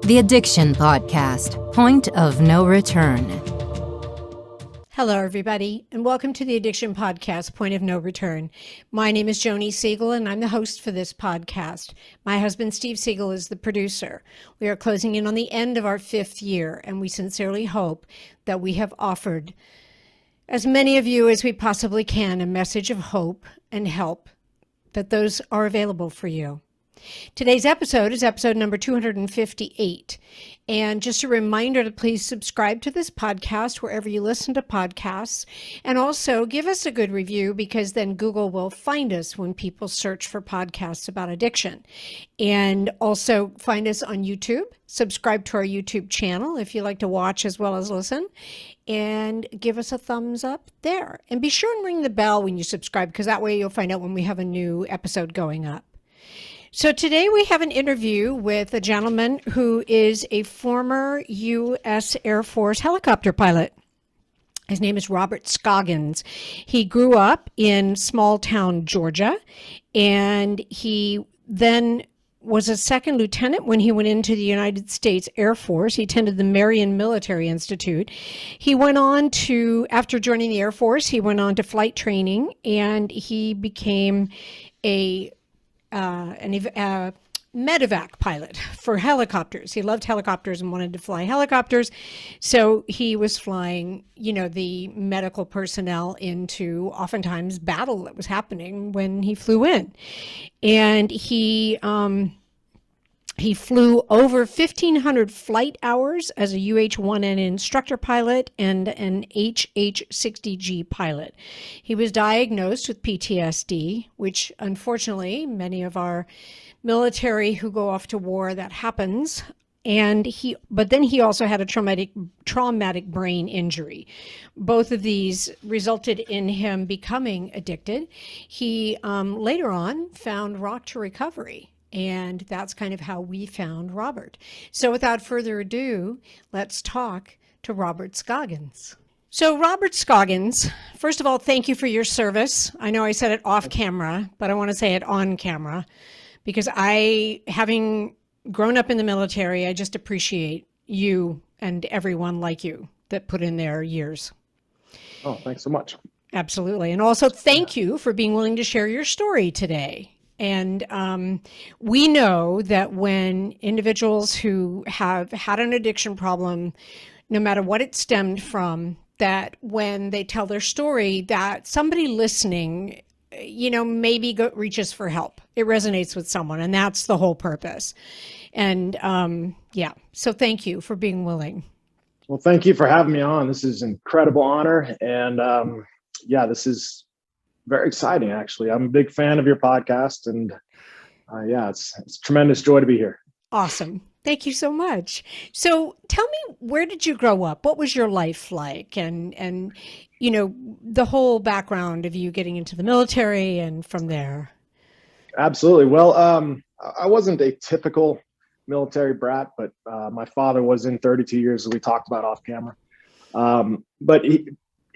The Addiction Podcast, Point of No Return. Hello, everybody, and welcome to the Addiction Podcast, Point of No Return. My name is Joni Siegel, and I'm the host for this podcast. My husband, Steve Siegel, is the producer. We are closing in on the end of our 5th year, and we sincerely hope that we have offered as many of you as we possibly can a message of hope and help, that those are available for you. Today's episode is episode number 258. And just a reminder to please subscribe to this podcast wherever you listen to podcasts. And also give us a good review, because then Google will find us when people search for podcasts about addiction. And also find us on YouTube. Subscribe to our YouTube channel if you like to watch as well as listen. And give us a thumbs up there. And be sure and ring the bell when you subscribe, because that way you'll find out when we have a new episode going up. So today we have an interview with a gentleman who is a former U.S. Air Force helicopter pilot. His name is Robert Scoggins. He grew up in small town Georgia, and he then was a second lieutenant when he went into the United States Air Force. He attended the Marion Military Institute. He went on to, after joining the Air Force, he went on to flight training, and he became an medevac pilot for helicopters. He loved helicopters and wanted to fly helicopters. So he was flying, the medical personnel into oftentimes battle that was happening when he flew in. And he flew over 1,500 flight hours as a UH-1N Instructor Pilot and an HH-60G Pilot. He was diagnosed with Ptsd, which unfortunately many of our military who go off to war, that happens. But then he also had a traumatic brain injury. Both of these resulted in him becoming addicted. He later on found Rock to Recovery. And that's kind of how we found Robert. So without further ado, let's talk to Robert Scoggins. So Robert Scoggins, first of all, thank you for your service. I know I said it off camera, but I want to say it on camera, because having grown up in the military, I just appreciate you and everyone like you that put in their years. Oh, thanks so much. Absolutely. And also thank you for being willing to share your story today. And we know that when individuals who have had an addiction problem, no matter what it stemmed from, that when they tell their story, that somebody listening, maybe reaches for help. It resonates with someone, and that's the whole purpose. And so thank you for being willing. Well, thank you for having me on. This is an incredible honor. And this is very exciting, actually. I'm a big fan of your podcast, and it's a tremendous joy to be here. Awesome. Thank you so much. So tell me, where did you grow up? What was your life like? And the whole background of you getting into the military and from there. Absolutely. Well, I wasn't a typical military brat, but my father was in 32 years, as we talked about off camera. But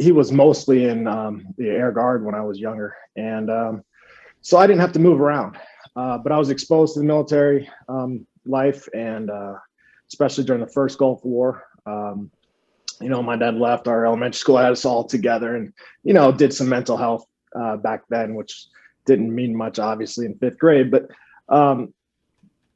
he was mostly in the Air Guard when I was younger. And so I didn't have to move around, but I was exposed to the military life, and especially during the first Gulf War. My dad left our elementary school, had us all together, and, did some mental health back then, which didn't mean much, obviously, in 5th grade. But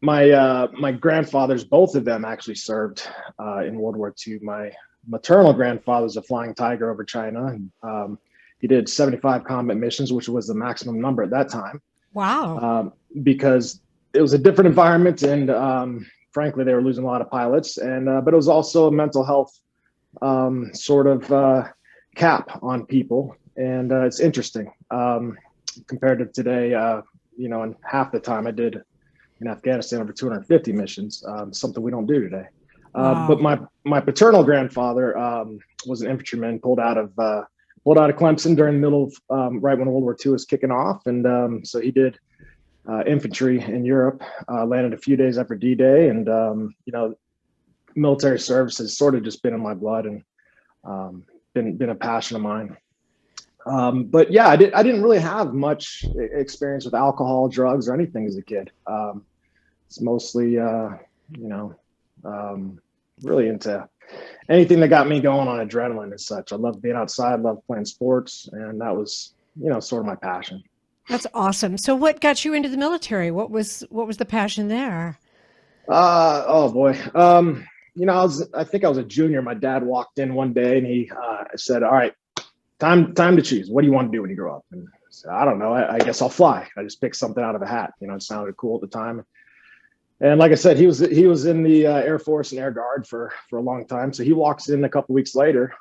my grandfathers, both of them actually served in World War II. My maternal grandfather was a flying tiger over China, and he did 75 combat missions, which was the maximum number at that time. Wow. Because it was a different environment, and frankly, they were losing a lot of pilots. And but it was also a mental health sort of cap on people, and it's interesting compared to today. In half the time I did in Afghanistan, over 250 missions, something we don't do today. Wow. But my paternal grandfather was an infantryman, pulled out of Clemson during the middle of right when World War II was kicking off, and so he did infantry in Europe. Landed a few days after D-Day, and military service has sort of just been in my blood, and been a passion of mine. But yeah, I didn't really have much experience with alcohol, drugs, or anything as a kid. It's mostly really into anything that got me going on adrenaline and such. I love being outside, love playing sports, and that was, sort of my passion. That's awesome. So what got you into the military? What was the passion there? Oh boy. I think I was a junior. My dad walked in one day and he said, "All right, time to choose. What do you want to do when you grow up?" And I said, "I don't know. I guess I'll fly." I just picked something out of a hat. It sounded cool at the time. And like I said, he was in the Air Force and Air Guard for a long time. So he walks in a couple weeks later,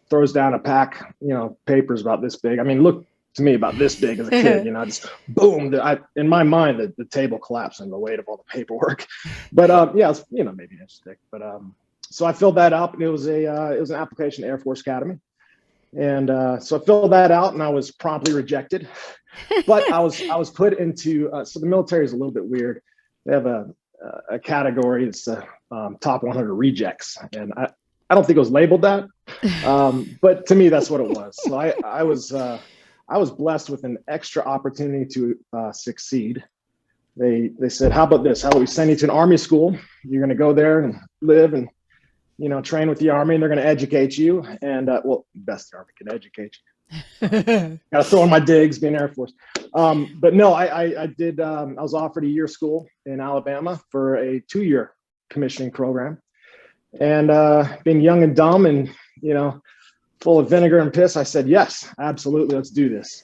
throws down a pack, papers about this big. I mean, look to me about this big as a kid, just boom. In my mind, the table collapsed under the weight of all the paperwork. But yeah, it's, maybe an inch thick. But so I filled that up, and it was an application to Air Force Academy. And so I filled that out, and I was promptly rejected. But I was put into so the military is a little bit weird. They have a category. It's the top 100 rejects, and I don't think it was labeled that, but to me that's what it was. So I was blessed with an extra opportunity to succeed. They said, "How about this? How about we send you to an Army school? You're going to go there and live and train with the Army, and they're going to educate you. And well, best the Army can educate you." Got to throw in my digs, being Air Force. But no, I did. I was offered a year school in Alabama for a 2-year commissioning program, and being young and dumb and full of vinegar and piss, I said yes, absolutely, let's do this.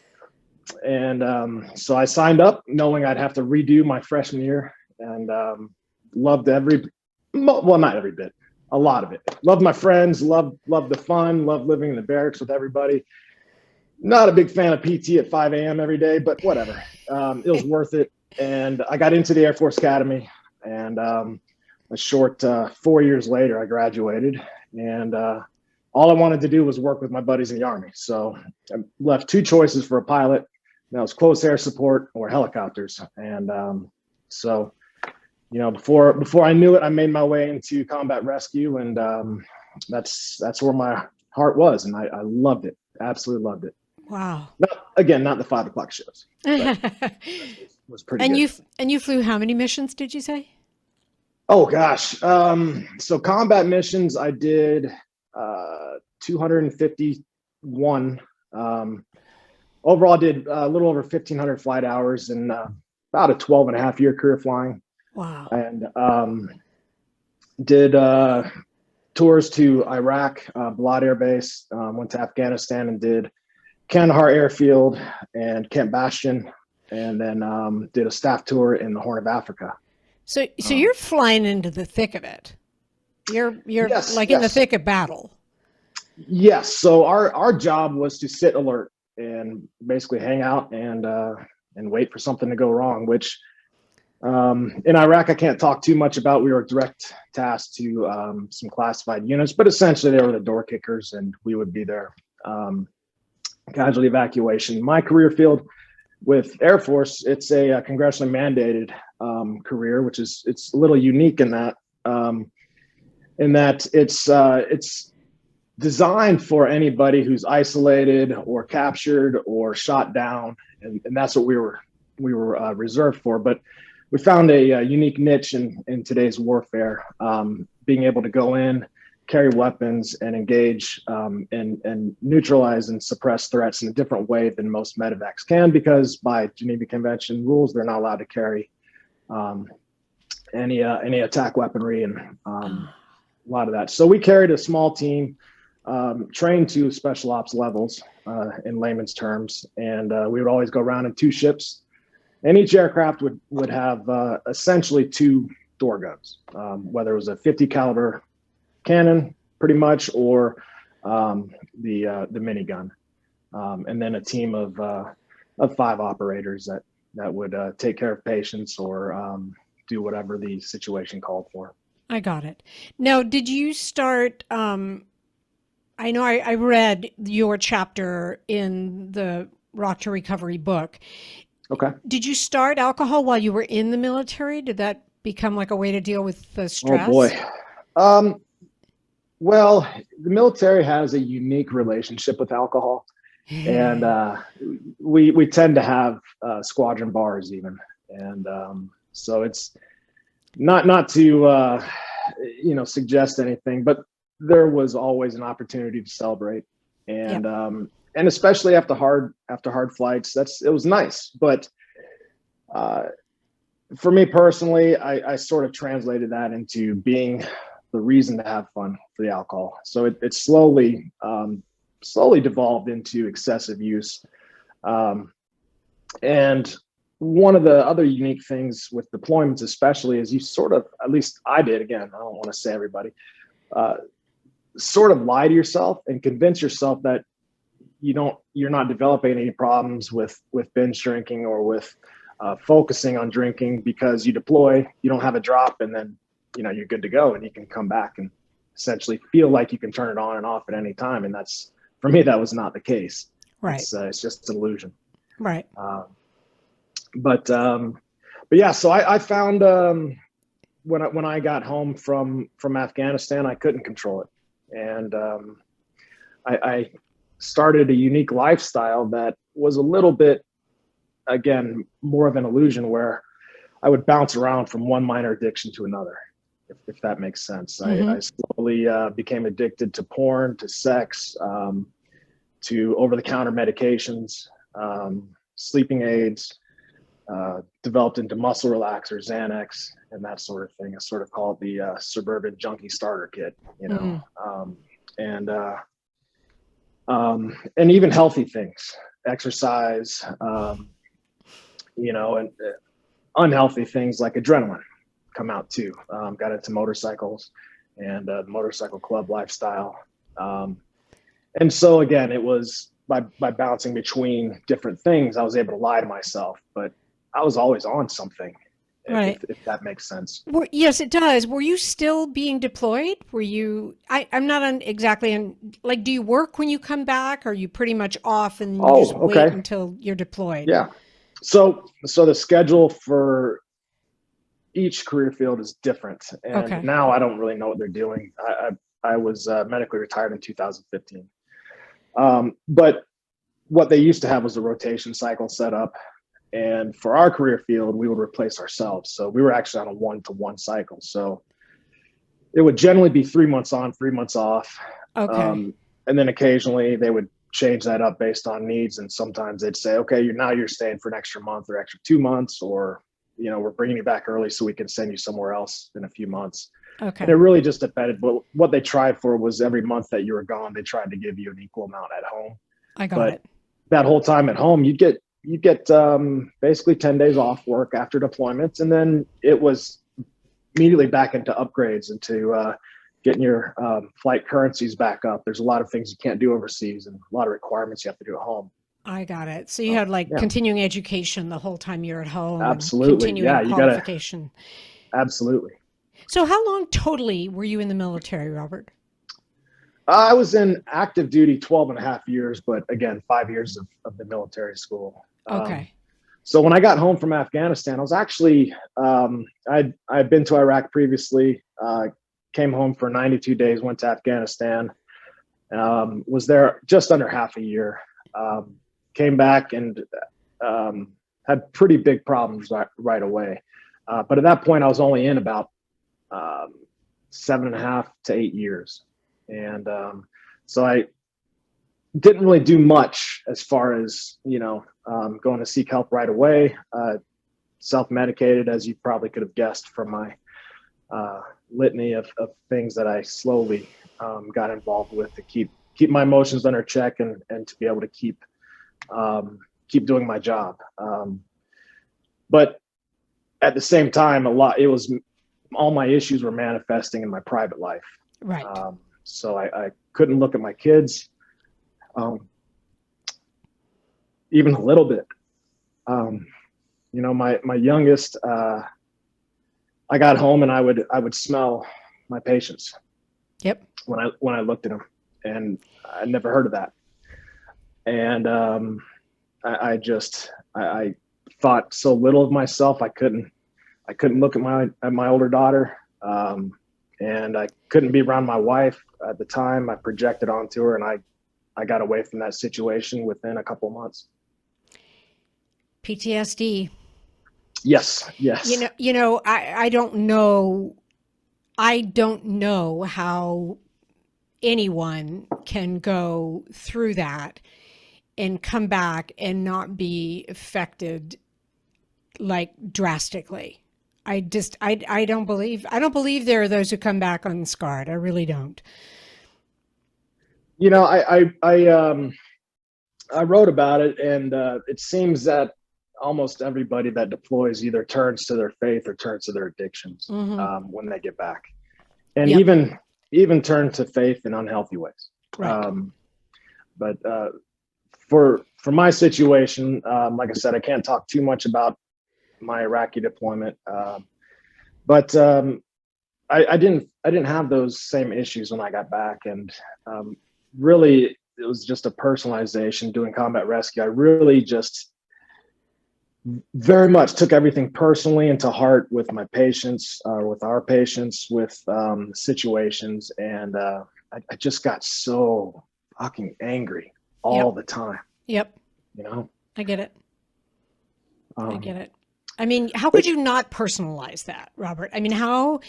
And so I signed up, knowing I'd have to redo my freshman year, and loved not every bit, a lot of it. Loved my friends, loved the fun, loved living in the barracks with everybody. Not a big fan of PT at 5 a.m. every day, but whatever. It was worth it. And I got into the Air Force Academy, and a short 4 years later, I graduated. And all I wanted to do was work with my buddies in the Army. So I left 2 choices for a pilot. That was close air support or helicopters. And so, before I knew it, I made my way into combat rescue, and that's where my heart was. And I loved it. Absolutely loved it. Wow. Not the 5 o'clock shows. But was pretty good. And you flew how many missions, did you say? Oh gosh. So combat missions, I did 251. Overall, I did a little over 1,500 flight hours and about a 12.5-year career flying. Wow. And did tours to Iraq, Balad Air Base, went to Afghanistan and did Khandahar Airfield and Camp Bastion, and then did a staff tour in the Horn of Africa. So you're flying into the thick of it. You're yes, in the thick of battle. Yes. So our job was to sit alert and basically hang out and wait for something to go wrong, which in Iraq, I can't talk too much about. We were direct tasked to some classified units, but essentially they were the door kickers, and we would be there. Casualty evacuation. My career field with Air Force, it's a congressionally mandated career, which it's a little unique in that it's designed for anybody who's isolated or captured or shot down, and that's what we were reserved for. But we found a unique niche in today's warfare, being able to go in, carry weapons, and engage and neutralize and suppress threats in a different way than most medevacs can, because by Geneva Convention rules, they're not allowed to carry any attack weaponry and a lot of that. So we carried a small team, trained to special ops levels in layman's terms, and we would always go around in 2 ships. And each aircraft would have essentially 2 door guns, whether it was a 50 caliber cannon, pretty much, or the minigun, and then a team of 5 operators that would take care of patients or do whatever the situation called for. I got it. Now, did you start? I know I read your chapter in the Rock to Recovery book. Okay. Did you start alcohol while you were in the military? Did that become like a way to deal with the stress? Oh boy. Well, the military has a unique relationship with alcohol, and we tend to have squadron bars even, and so it's not to suggest anything, but there was always an opportunity to celebrate. And, and especially after hard flights, it was nice. But, for me personally, I sort of translated that into being the reason to have fun for the alcohol. So it slowly devolved into excessive use. And one of the other unique things with deployments, especially, is you sort of, at least I did, again, I don't want to say everybody, sort of lie to yourself and convince yourself that you're not developing any problems with binge drinking or with focusing on drinking, because you deploy, you don't have a drop, and then you're good to go, and you can come back and essentially feel like you can turn it on and off at any time. And that's, for me, that was not the case. Right. It's just an illusion. Right. But yeah, so I found when I got home from Afghanistan, I couldn't control it, and I started a unique lifestyle that was a little bit, again, more of an illusion, where I would bounce around from one minor addiction to another, if that makes sense. Mm-hmm. I slowly became addicted to porn, to sex, to over-the-counter medications, sleeping aids, developed into muscle relaxers, Xanax, and that sort of thing. I sort of call it the suburban junkie starter kit, and even healthy things, exercise, and unhealthy things like adrenaline come out too. Got into motorcycles and motorcycle club lifestyle. And so again, it was by bouncing between different things, I was able to lie to myself, but I was always on something, right? If that makes sense. Yes, it does. Were you still being deployed? Were you? I'm not exactly on. Like, do you work when you come back? Or are you pretty much off and you just wait until you're deployed? Yeah. So the schedule for each career field is different, and now I don't really know what they're doing. I was medically retired in 2015. But what they used to have was a rotation cycle set up. And for our career field, we would replace ourselves. So we were actually on a 1-to-1 cycle. So it would generally be 3 months on, 3 months off. Okay. And then occasionally they would change that up based on needs. And sometimes they'd say, okay, you're staying for an extra month or extra 2 months, or, we're bringing you back early so we can send you somewhere else in a few months. Okay. And it really just depended. But what they tried for was every month that you were gone, they tried to give you an equal amount at home. I got it. That whole time at home, you get basically 10 days off work after deployments. And then it was immediately back into upgrades, into getting your flight currencies back up. There's a lot of things you can't do overseas and a lot of requirements you have to do at home. I got it. So you had continuing education the whole time you're at home. Absolutely. Continuing qualification. Absolutely. So how long totally were you in the military, Robert? I was in active duty 12 and a half years, but again, 5 years of the military school. Okay. So when I got home from Afghanistan, I was actually, I'd been to Iraq previously, came home for 92 days, went to Afghanistan, was there just under half a year, came back and had pretty big problems right away. But at that point, I was only in about 7.5 to 8 years. And so I didn't really do much as far as, going to seek help right away. Self-medicated, as you probably could have guessed from my litany of things that I slowly got involved with to keep my emotions under check and to be able to keep doing my job. But at the same time, all my issues were manifesting in my private life. Right. So I couldn't look at my kids, even a little bit. My youngest, I got home and I would smell my patients. Yep. When I looked at them, and I never heard of that. And I thought so little of myself. I couldn't look at my older daughter, and I couldn't be around my wife at the time. I projected onto her, and I got away from that situation within a couple months. PTSD. Yes. I don't know I don't know how anyone can go through that and come back and not be affected like drastically. I don't believe there are those who come back unscarred. I really don't. You know, I wrote about it, and it seems that almost everybody that deploys either turns to their faith or turns to their addictions when they get back, and Yep. even turn to faith in unhealthy ways. Right. But for my situation, like I said, I can't talk too much about my Iraqi deployment, but I didn't have those same issues when I got back, and really it was just a personalization doing combat rescue. I really just very much took everything personally into heart with my patients, with our patients, with situations, and I just got so fucking angry all the time. Yep. You know, I get it. I get it. I mean, how could you not personalize that, Robert? I mean, how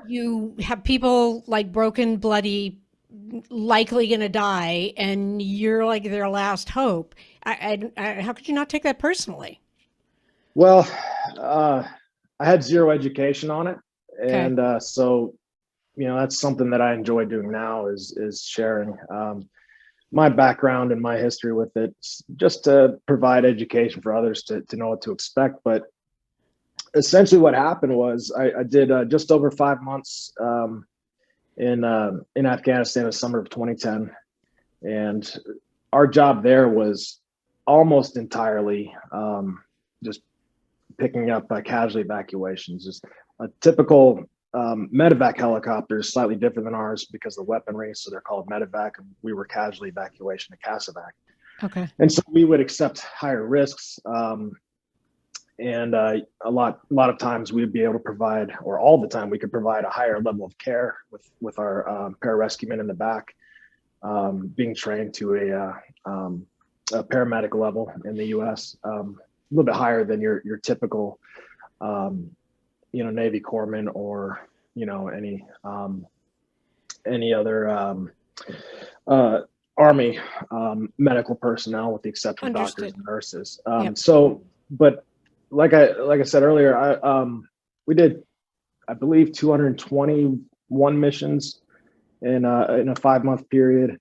you have people like broken, bloody, likely going to die, and you're like their last hope. How could you not take that personally? Well, I had zero education on it, and so you know that's something that I enjoy doing now is sharing my background and my history with it, just to provide education for others to know what to expect. But essentially what happened was I did just over 5 months in Afghanistan in the summer of 2010, and our job there was almost entirely just picking up casualty evacuations. Just a typical medevac helicopter is slightly different than ours because of the weaponry, so they're called medevac, and we were casualty evacuation, a CASEVAC. Okay. And so we would accept higher risks. And a lot of times we'd be able to provide, or all the time we could provide a higher level of care with our pararescuemen in the back, being trained to a paramedic level in the U.S., a little bit higher than your typical, Navy corpsman or any other Army medical personnel, with the exception of doctors and nurses. So, but like I said earlier, we did, I believe, 221 missions in a 5-month period.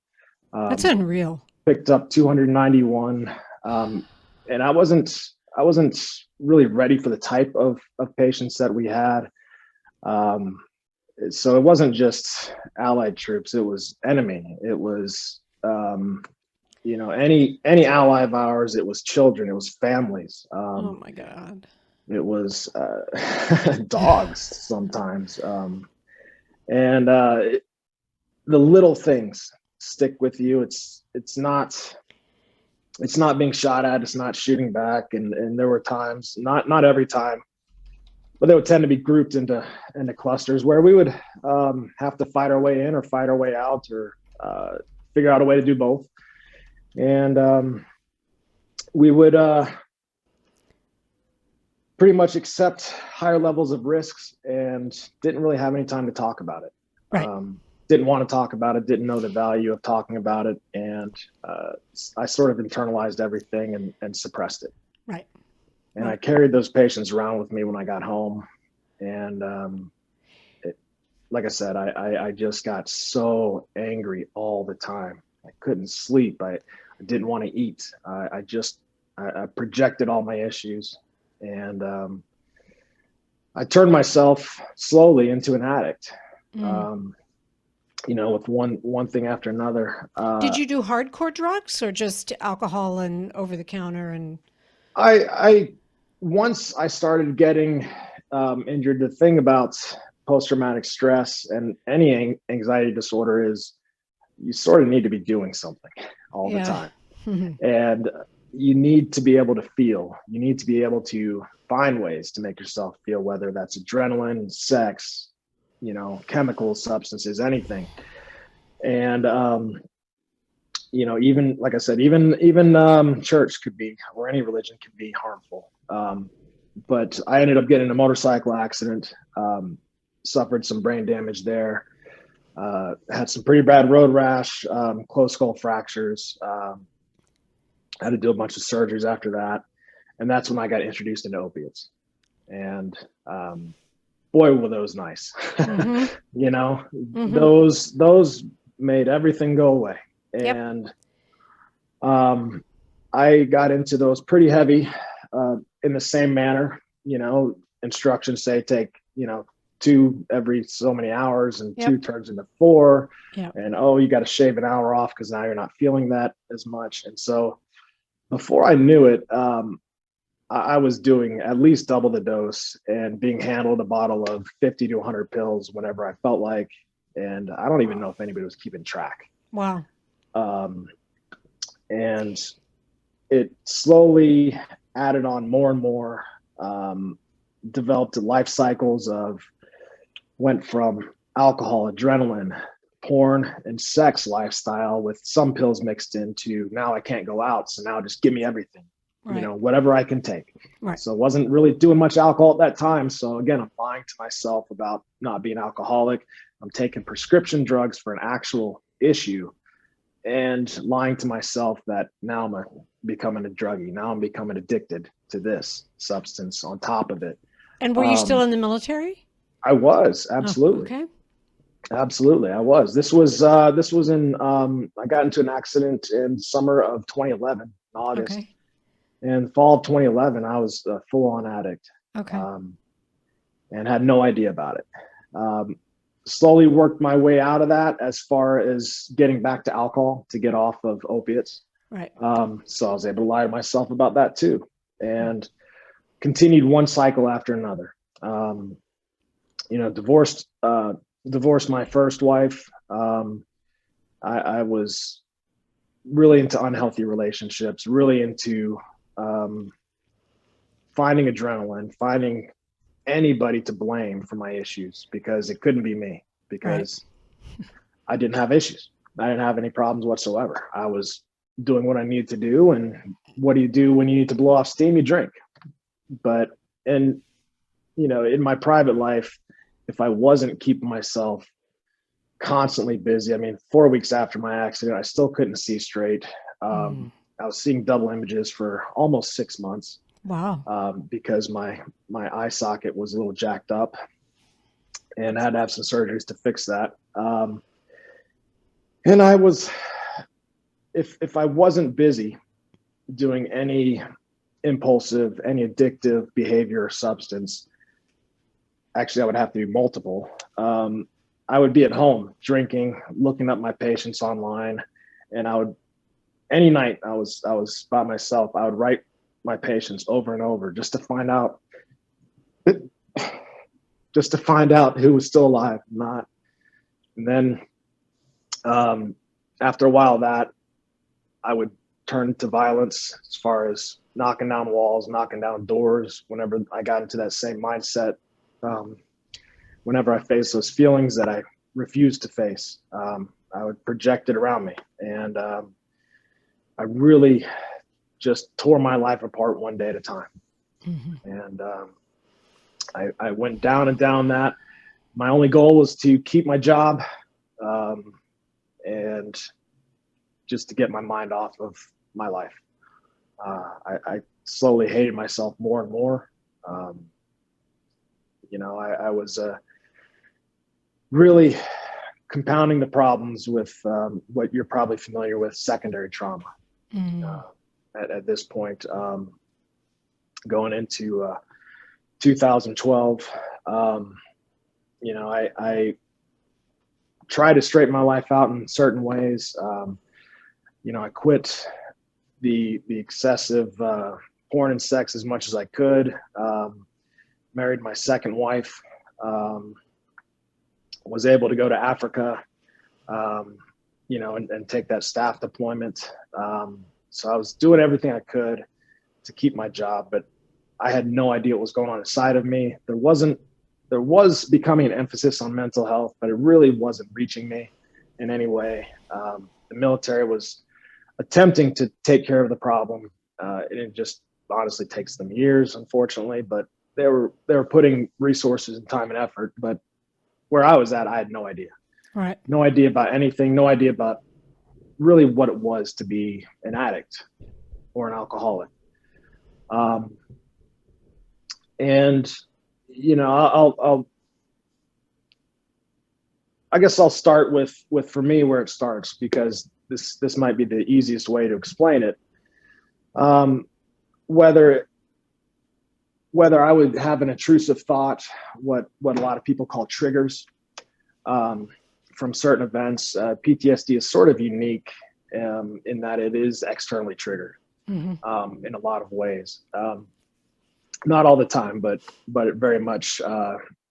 That's unreal. Picked up 291, and I wasn't really ready for the type of patients that we had. So it wasn't just Allied troops; it was enemy. It was any ally of ours. It was children. It was families. Oh my God. It was dogs sometimes, and the little things stick with you. It's not being shot at. It's not shooting back. And there were times, not every time, but they would tend to be grouped into clusters where we would have to fight our way in or fight our way out, or figure out a way to do both. And we would pretty much accept higher levels of risks and didn't really have any time to talk about it. Right. Didn't want to talk about it, didn't know the value of talking about it. And I sort of internalized everything and suppressed it. Right. And I carried those patients around with me when I got home. And like I said, I just got so angry all the time. I couldn't sleep. I didn't want to eat. I projected all my issues. And I turned myself slowly into an addict. With one thing after another. Did you do hardcore drugs or just alcohol and over the counter? And once I started getting injured, the thing about post-traumatic stress and any anxiety disorder is you sort of need to be doing something all the time. And you need to be able to feel. You need to be able to find ways to make yourself feel, whether that's adrenaline, sex, chemical substances, anything. And even like I said, even church could be, or any religion could be harmful. But I ended up getting in a motorcycle accident suffered some brain damage there. Had some pretty bad road rash, closed skull fractures. Had to do a bunch of surgeries after that. And that's when I got introduced into opiates. And boy, were those nice. Mm-hmm. You know, Mm-hmm. those made everything go away. And I got into those pretty heavy in the same manner. You know, instructions say take, 2 every so many hours, and 2 turns into 4. And you got to shave an hour off because now you're not feeling that as much. And so before I knew it, I was doing at least double the dose and being handled a bottle of 50 to 100 pills whenever I felt like, and I don't even know if anybody was keeping track. Wow. And it slowly added on more and more, developed life cycles of went from alcohol, adrenaline, porn, and sex lifestyle with some pills mixed into now I can't go out. So now just give me everything, whatever I can take. Right. So wasn't really doing much alcohol at that time. So again, I'm lying to myself about not being alcoholic. I'm taking prescription drugs for an actual issue and lying to myself that now I'm becoming a druggie. Now I'm becoming addicted to this substance on top of it. And were you still in the military? I was, absolutely. Oh, okay. Absolutely. I was. This was in, I got into an accident in summer of 2011, August. Okay. In fall of 2011, I was a full-on addict. Okay. And had no idea about it. Slowly worked my way out of that as far as getting back to alcohol to get off of opiates. Right. So I was able to lie to myself about that too, and continued one cycle after another. Divorced my first wife. I was really into unhealthy relationships, really into finding adrenaline, finding anybody to blame for my issues, because it couldn't be me, because I didn't have issues. I didn't have any problems whatsoever. I was doing what I needed to do. And what do you do when you need to blow off steam? You drink. But, in my private life, if I wasn't keeping myself constantly busy, 4 weeks after my accident, I still couldn't see straight. I was seeing double images for almost 6 months. Wow. Because my eye socket was a little jacked up, and I had to have some surgeries to fix that. And I was, if I wasn't busy doing any impulsive, any addictive behavior or substance, actually I would have to do multiple. I would be at home drinking, looking up my patients online, and any night I was by myself, I would write my patients over and over just to find out who was still alive, not. And then after a while that I would turn to violence, as far as knocking down walls, knocking down doors, whenever I got into that same mindset. Whenever I faced those feelings that I refused to face, I would project it around me. And I really just tore my life apart one day at a time. Mm-hmm. And I went down and down that. My only goal was to keep my job and just to get my mind off of my life. I slowly hated myself more and more. I was really compounding the problems with what you're probably familiar with, secondary trauma. At this point, going into 2012, I tried to straighten my life out in certain ways. I quit the excessive porn and sex as much as I could. Married my second wife. Was able to go to Africa, and take that staff deployment. So I was doing everything I could to keep my job, but I had no idea what was going on inside of me. There was becoming an emphasis on mental health, but it really wasn't reaching me in any way. The military was attempting to take care of the problem. It just honestly takes them years, unfortunately, but they were putting resources and time and effort, but where I was at, I had no idea. Right. No idea about anything, no idea about really what it was to be an addict or an alcoholic. And, you know, I guess I'll start with for me where it starts, because this might be the easiest way to explain it. Whether I would have an intrusive thought, what a lot of people call triggers, from certain events. PTSD is sort of unique in that it is externally triggered in a lot of ways. Not all the time, but it very much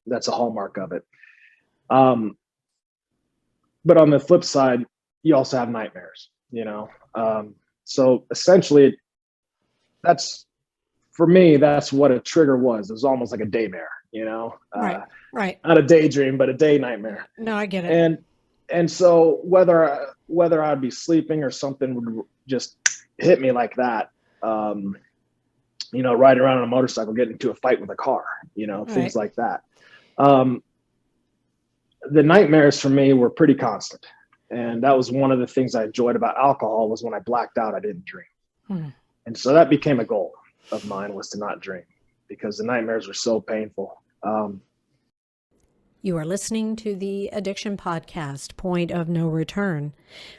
that's a hallmark of it. But on the flip side, you also have nightmares, you know. So essentially, that's, for me, that's what a trigger was. It was almost like a daymare, you know. Right. Not a daydream, but a day nightmare. No, I get it. And so whether I'd be sleeping or something would just hit me like that, you know, riding around on a motorcycle, getting into a fight with a car, you know, things like that. The nightmares for me were pretty constant. And that was one of the things I enjoyed about alcohol, was when I blacked out, I didn't drink. And so that became a goal of mine, was to not drink, because the nightmares were so painful. You are listening to the Addiction Podcast, Point of No Return.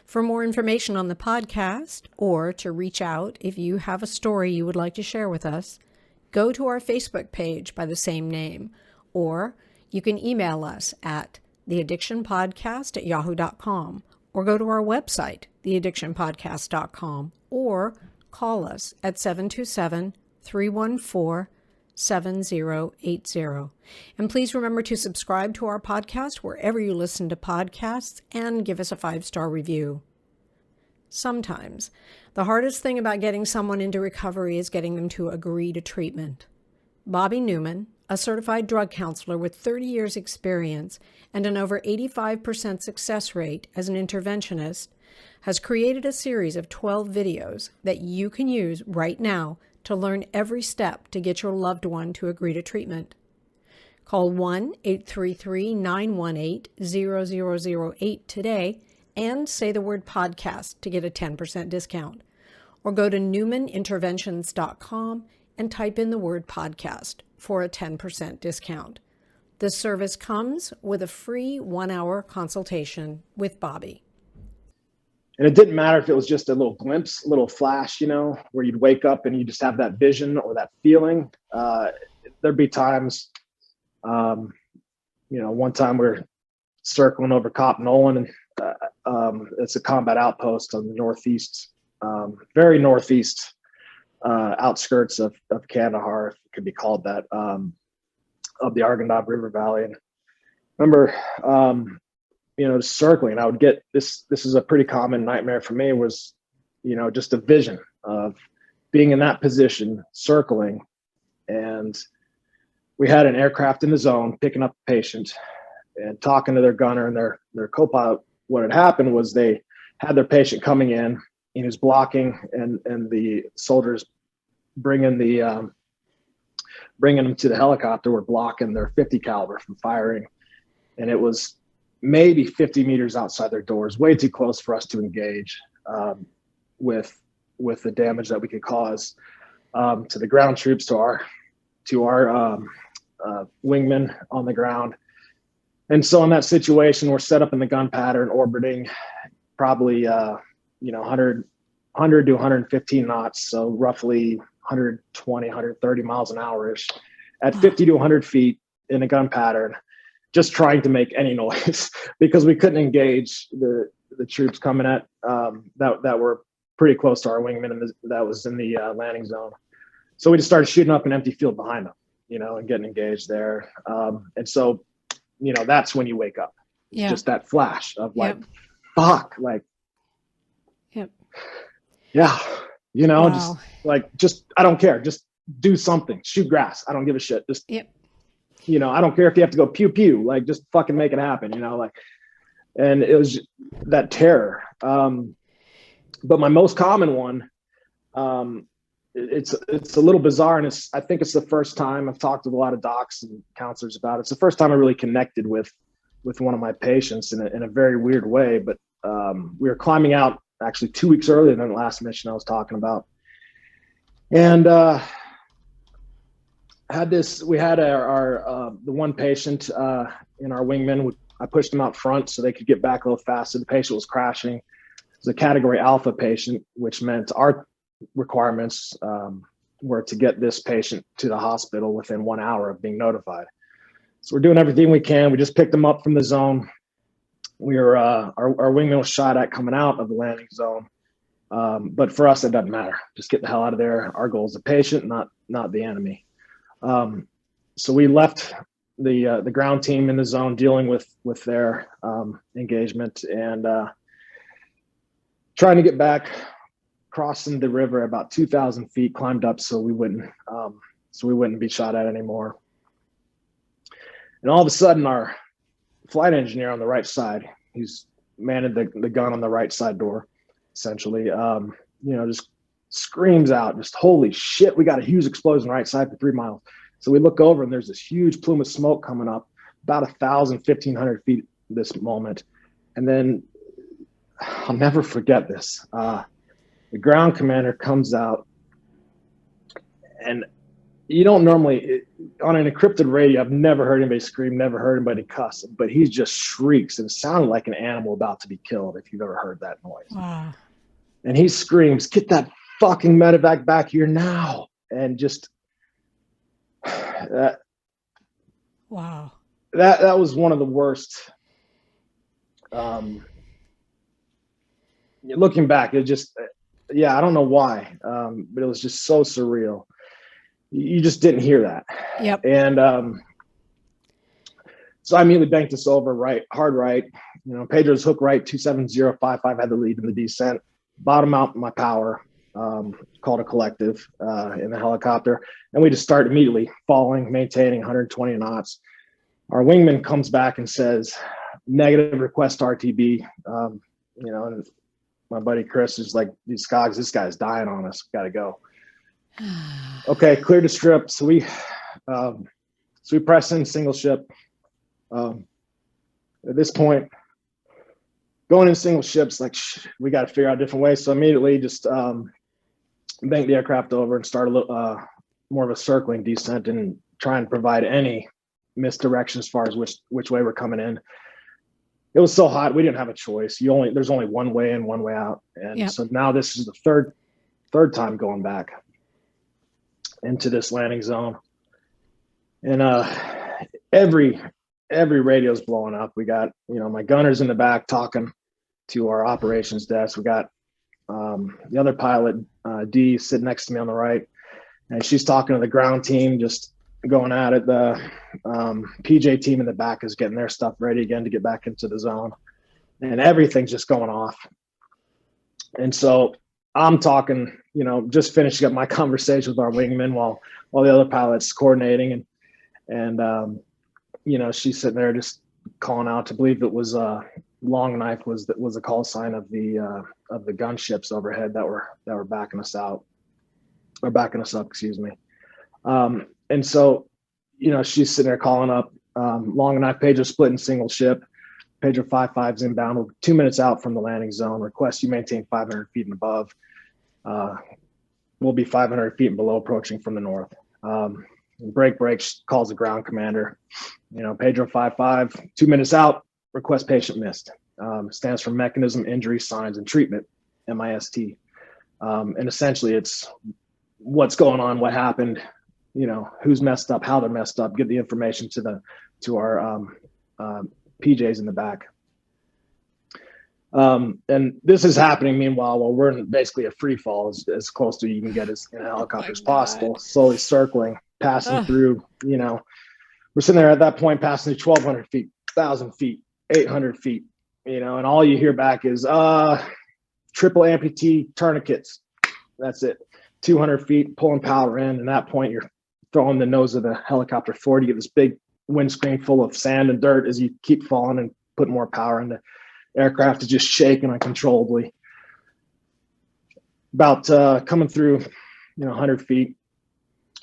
For more information on the podcast, or to reach out if you have a story you would like to share with us, go to our Facebook page by the same name, or you can email us at theaddictionpodcast@yahoo.com, or go to our website, theaddictionpodcast.com, or call us at 727-314-7080. And please remember to subscribe to our podcast wherever you listen to podcasts, and give us a 5-star review. Sometimes the hardest thing about getting someone into recovery is getting them to agree to treatment. Bobby Newman, a certified drug counselor with 30 years experience and an over 85% success rate as an interventionist, has created a series of 12 videos that you can use right now to learn every step to get your loved one to agree to treatment. Call 1-833-918-0008 today and say the word podcast to get a 10% discount. Or go to newmaninterventions.com and type in the word podcast for a 10% discount. This service comes with a free 1-hour consultation with Bobby. And it didn't matter if it was just a little glimpse, a little flash, you know, where you'd wake up and you just have that vision or that feeling. There'd be times, you know, one time we were circling over Cop Nolan, and it's a combat outpost on the northeast, very northeast outskirts of Khandahar, if it could be called that, of the Arghandab River Valley. And remember, you know, circling, I would get this is a pretty common nightmare for me, was, you know, just a vision of being in that position, circling, and we had an aircraft in the zone picking up a patient and talking to their gunner and their co-pilot. What had happened was they had their patient coming in, he was blocking, and the soldiers bringing them to the helicopter were blocking their 50 caliber from firing, and it was maybe 50 meters outside their doors, way too close for us to engage with the damage that we could cause to the ground troops, to our wingmen on the ground. And so in that situation, we're set up in the gun pattern, orbiting probably 100 to 115 knots, so roughly 120, 130 miles an hour-ish, at 50 to 100 feet in a gun pattern, just trying to make any noise because we couldn't engage the troops coming at that were pretty close to our wingman, and that was in the landing zone. So we just started shooting up an empty field behind them, you know, and getting engaged there. And so, you know, that's when you wake up. Yeah. Just that flash of like, fuck, like, Yep. Yeah, you know, Wow. just I don't care. Just do something. Shoot grass. I don't give a shit. Just, Yep. you know, I don't care if you have to go pew pew. Like, just fucking make it happen. You know, like, and it was that terror. But my most common one, it's a little bizarre, and I think it's the first time I've talked with a lot of docs and counselors about it. It's the first time I really connected with with one of my patients in a very weird way. But we were climbing out actually 2 weeks earlier than the last mission I was talking about, and we had our the one patient in our wingman. I pushed him out front so they could get back a little faster. The patient was crashing. It was a category alpha patient, which meant our requirements were to get this patient to the hospital within 1 hour of being notified. So we're doing everything we can. We just picked him up from the zone. We were our wingman was shot at coming out of the landing zone. But for us, it doesn't matter. Just get the hell out of there. Our goal is the patient, not the enemy. So we left the ground team in the zone dealing with their engagement and trying to get back, crossing the river about 2,000 feet, climbed up so we wouldn't be shot at anymore. And all of a sudden, our flight engineer on the right side, he's manning the gun on the right side door, essentially, just screams out, just holy shit, we got a huge explosion right side for 3 miles. So we look over and there's this huge plume of smoke coming up, about 1,000, 1,500 feet this moment. And then I'll never forget this. The ground commander comes out, and you don't normally, on an encrypted radio, I've never heard anybody scream, never heard anybody cuss, but he just shrieks and sounded like an animal about to be killed, if you've ever heard that noise. Wow. And he screams, "Get that fucking medevac back here now." And just that. Wow. That was one of the worst. Looking back, it just, I don't know why, but it was just so surreal. You just didn't hear that. Yep. And so I immediately banked us over hard right. Pedro's hook right, 27055 had the lead in the descent. Bottom out my power, called a collective in the helicopter, and we just start immediately falling, maintaining 120 knots. Our wingman comes back and says, "Negative, request RTB." And my buddy Chris is like, "These Scoggins, this guy's dying on us. Got to go." Okay, clear to strip. So we press in single ship. At this point, going in single ships, like we got to figure out a different way. So immediately just bank the aircraft over and start a little more of a circling descent and try and provide any misdirection as far as which way we're coming in. It was so hot, we didn't have a choice. There's only one way in, one way out. And so now this is the third time going back into this landing zone. And every radio's blowing up. We got, my gunner's in the back talking to our operations desk. We got the other pilot, Dee, sitting next to me on the right, and she's talking to the ground team, just going at it. The PJ team in the back is getting their stuff ready again to get back into the zone, and everything's just going off. And so I'm talking, just finishing up my conversation with our wingman while the other pilot's coordinating, and she's sitting there just calling out. To believe it was Long Knife was a call sign of the gunships overhead that were backing us out, or backing us up, excuse me. And so, she's sitting there calling up Long Knife. Pedro split in single ship. Pedro 55's inbound. We're 2 minutes out from the landing zone. Request you maintain 500 feet and above. We'll be 500 feet and below, approaching from the north. Break calls the ground commander. Pedro 55, 2 minutes out. Request patient missed. Stands for Mechanism, Injury, Signs, and Treatment, MIST. And essentially, it's what's going on, what happened, who's messed up, how they're messed up. Get the information to our PJs in the back. And this is happening meanwhile while we're in basically a free fall, as close to you can get as in a helicopter as possible, slowly circling, passing through. We're sitting there at that point, passing through 1,200 feet, 1,000 feet, 800 feet, and all you hear back is triple amputee tourniquets. That's it. 200 feet, pulling power in, and at that point you're throwing the nose of the helicopter forward. You get this big windscreen full of sand and dirt as you keep falling and put more power into. Aircraft is just shaking uncontrollably. About coming through, 100 feet,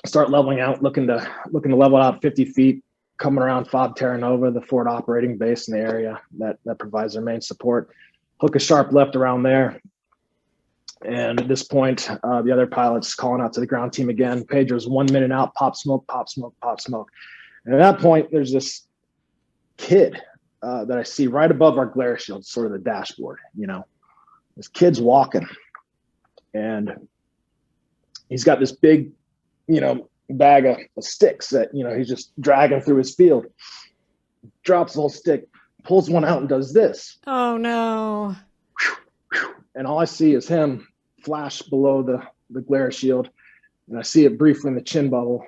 start leveling out, looking to level out 50 feet. coming around FOB Terra Nova, the forward operating base in the area that provides their main support. Hook a sharp left around there. And at this point, the other pilot's calling out to the ground team again. Pedro's 1 minute out, pop smoke, pop smoke, pop smoke. And at that point, there's this kid that I see right above our glare shield, sort of the dashboard, you know. This kid's walking, and he's got this big, you know, bag of sticks that, you know, he's just dragging through his field. Drops the whole stick, pulls one out and does this. Oh, no. And all I see is him flash below the glare shield, and I see it briefly in the chin bubble.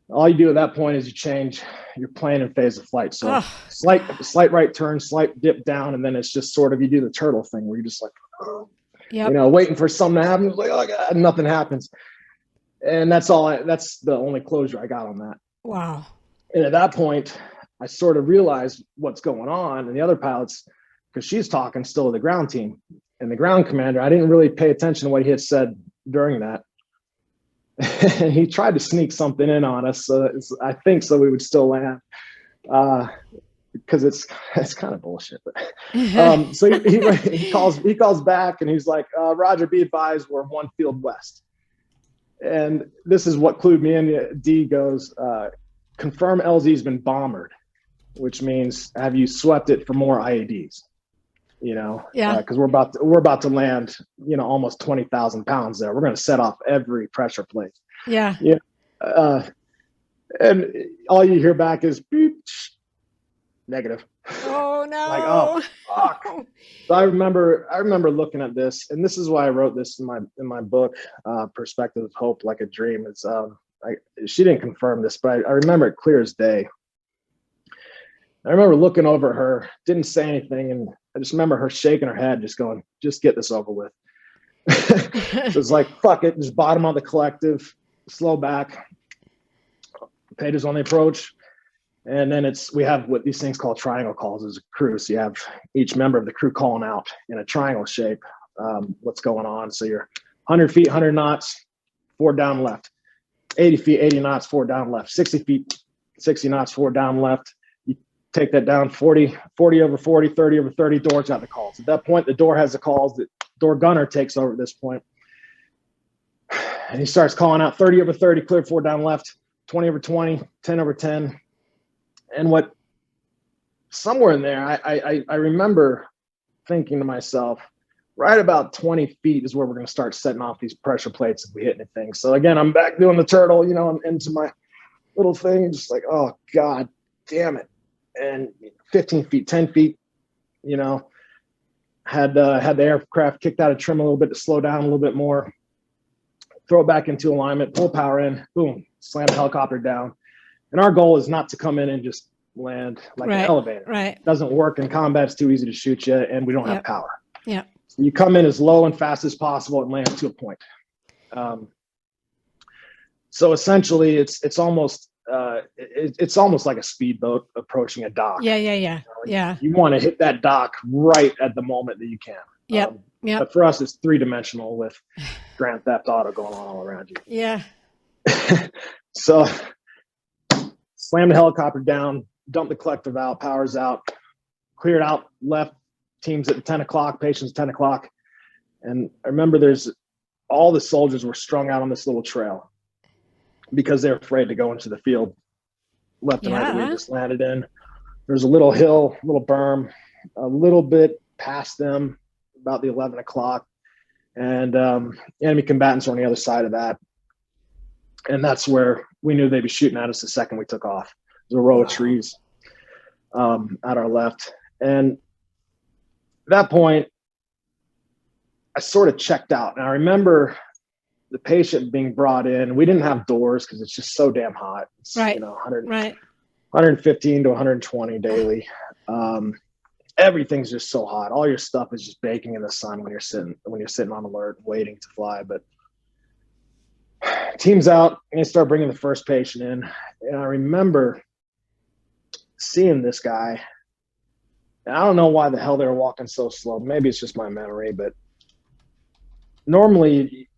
All you do at that point is you change your plane and phase of flight. So slight right turn, slight dip down, and then it's just sort of, you do the turtle thing where you're just like, you know, waiting for something to happen. It's like, oh God, nothing happens. And that's the only closure I got on that. Wow. And at that point, I sort of realized what's going on. And the other pilots, because she's talking still to the ground team and the ground commander, I didn't really pay attention to what he had said during that. And he tried to sneak something in on us. I think so we would still land, because it's kind of bullshit. But, so he calls back and he's like, Roger, be advised, we're 1 field west. And this is what clued me in. D goes, confirm LZ's been bombered, which means have you swept it for more IEDs? You know, because we're about to land, you know, almost 20,000 pounds there. We're going to set off every pressure plate. Yeah. And all you hear back is beep, negative. Oh no. Like, oh fuck. So I remember looking at this, and this is why I wrote this in my book, Perspective of Hope Like a Dream. It's she didn't confirm this, but I remember it clear as day. I remember looking over at her, didn't say anything, and I just remember her shaking her head, just going, just get this over with. So it's like, fuck it, just bottom on the collective, slow back, pages on the approach. And then we have what these things called triangle calls as a crew. So you have each member of the crew calling out in a triangle shape, what's going on. So you're 100 feet, 100 knots, forward down left, 80 feet, 80 knots, forward down left, 60 feet, 60 knots, forward down left. Take that down 40 over 40, 30 over 30, door's got the calls. At that point, the door has the calls. The door gunner takes over at this point. And he starts calling out 30 over 30, clear forward down left, 20 over 20, 10 over 10. And what somewhere in there, I remember thinking to myself, right about 20 feet is where we're going to start setting off these pressure plates if we hit anything. So again, I'm back doing the turtle, you know, I'm into my little thing, just like, oh God damn it. And 15 feet, 10 feet, you know, had the aircraft kicked out of trim a little bit to slow down a little bit more, throw it back into alignment, pull power in, boom, slam the helicopter down. And our goal is not to come in and just land like an elevator. Right. It doesn't work in combat. It's too easy to shoot you, and we don't have power. Yeah. So you come in as low and fast as possible and land to a point. So essentially, it's almost like a speedboat approaching a dock. Yeah. You want to hit that dock right at the moment that you can. Yep. But for us, it's 3-dimensional with Grand Theft Auto going on all around you. Yeah. So slam the helicopter down, dump the collective out, power's out, cleared out, left, teams at 10 o'clock, patients 10 o'clock. And I remember all the soldiers were strung out on this little trail because they're afraid to go into the field left and right that we just landed in. There's a little hill, little berm, a little bit past them, about the 11 o'clock. And enemy combatants were on the other side of that. And that's where we knew they'd be shooting at us the second we took off. There's a row of trees at our left. And at that point, I sort of checked out. And I remember the patient being brought in. We didn't have doors because it's just so damn hot. It's, you know, 115 to 120 daily. Everything's just so hot. All your stuff is just baking in the sun when you're sitting on alert, waiting to fly. But team's out, and they start bringing the first patient in. And I remember seeing this guy. And I don't know why the hell they were walking so slow. Maybe it's just my memory, but normally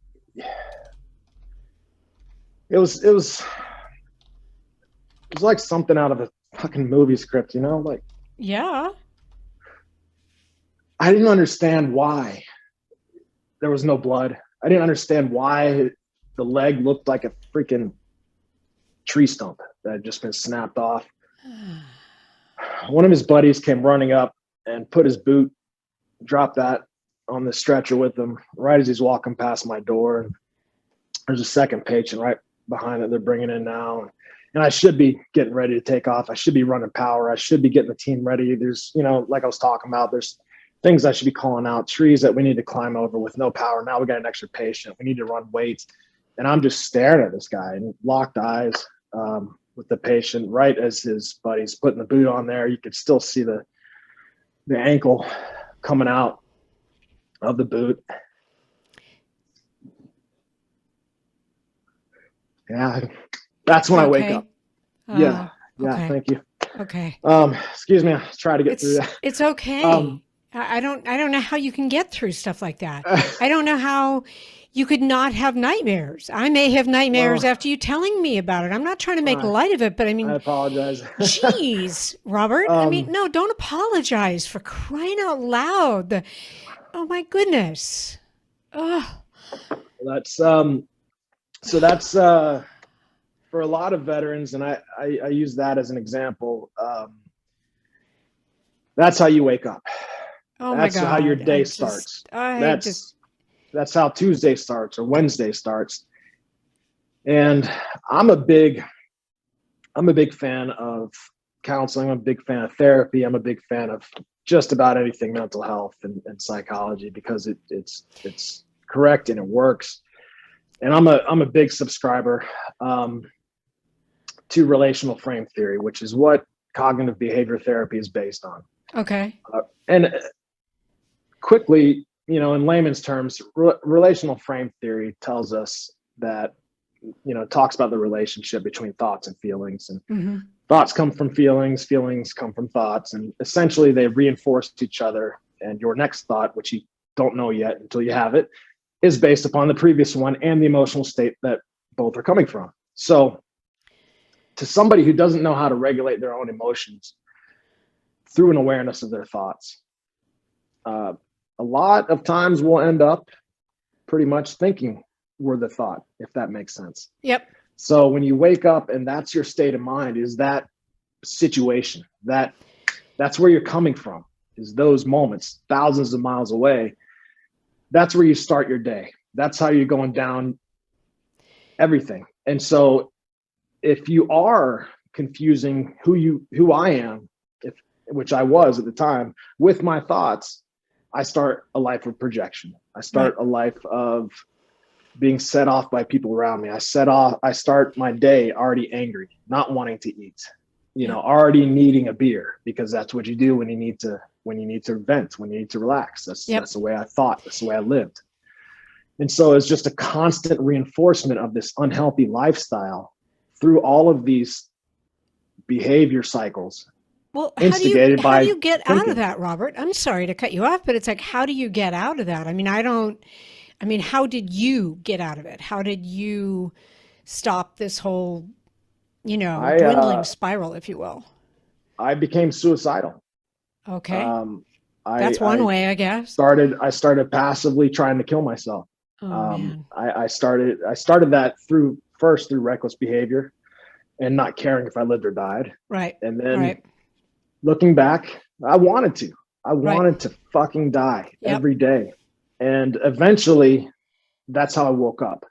it was was like something out of a fucking movie script, you know? Like, Yeah. I didn't understand why there was no blood. I didn't understand why the leg looked like a freaking tree stump that had just been snapped off. One of his buddies came running up and put his boot, dropped that on the stretcher with him right as he's walking past my door. And there's a second patient right behind it they're bringing in now. And I should be getting ready to take off. I should be running power. I should be getting the team ready. There's, you know, like I was talking about, there's things I should be calling out, trees that we need to climb over with no power. Now we got an extra patient. We need to run weights. And I'm just staring at this guy and locked eyes with the patient right as his buddy's putting the boot on there. You could still see the ankle coming out of the boot. Yeah, that's when I wake up. Yeah, okay. Thank you. Okay. Excuse me, I'll try to get through that. It's okay. I don't know how you can get through stuff like that. I don't know how you could not have nightmares. I may have nightmares after you telling me about it. I'm not trying to make light of it, but I mean, I apologize. Geez, Robert. I mean, no, don't apologize, for crying out loud. Oh my goodness. Oh. That's so that's for a lot of veterans, and I use that as an example. That's how you wake up. Oh that's my God. How your day starts. That's how Tuesday starts or Wednesday starts. And I'm a big fan of counseling. I'm a big fan of therapy. I'm a big fan of just about anything mental health and psychology, because it's correct and it works. And I'm a big subscriber to relational frame theory, which is what cognitive behavior therapy is based on. Okay. And quickly, you know, in layman's terms, relational frame theory tells us that, you know, talks about the relationship between thoughts and feelings, and thoughts come from feelings, feelings come from thoughts, and essentially they reinforce each other. And your next thought, which you don't know yet until you have it, is based upon the previous one and the emotional state that both are coming from. So to somebody who doesn't know how to regulate their own emotions through an awareness of their thoughts, a lot of times we'll end up pretty much thinking we're the thought, if that makes sense. Yep. So when you wake up and that's your state of mind, is that situation, that's where you're coming from, is those moments thousands of miles away. That's where you start your day. That's how you're going down everything. And so if you are confusing who I am, which I was at the time, with my thoughts, I start a life of projection. I start a life of being set off by people around me. I start my day already angry, not wanting to eat, you know, already needing a beer, because that's what you do when you need to vent, when you need to relax. That's the way I thought. That's the way I lived. And so it's just a constant reinforcement of this unhealthy lifestyle through all of these behavior cycles. Well, how do you get out of that, Robert? I'm sorry to cut you off, but it's like, how do you get out of that? I mean, how did you get out of it? How did you stop this whole, you know, dwindling spiral, if you will? I became suicidal. Okay. That's one way, I guess. I started passively trying to kill myself. Man. I started that through reckless behavior and not caring if I lived or died. Right. And then looking back, I wanted to fucking die every day. And eventually that's how I woke up.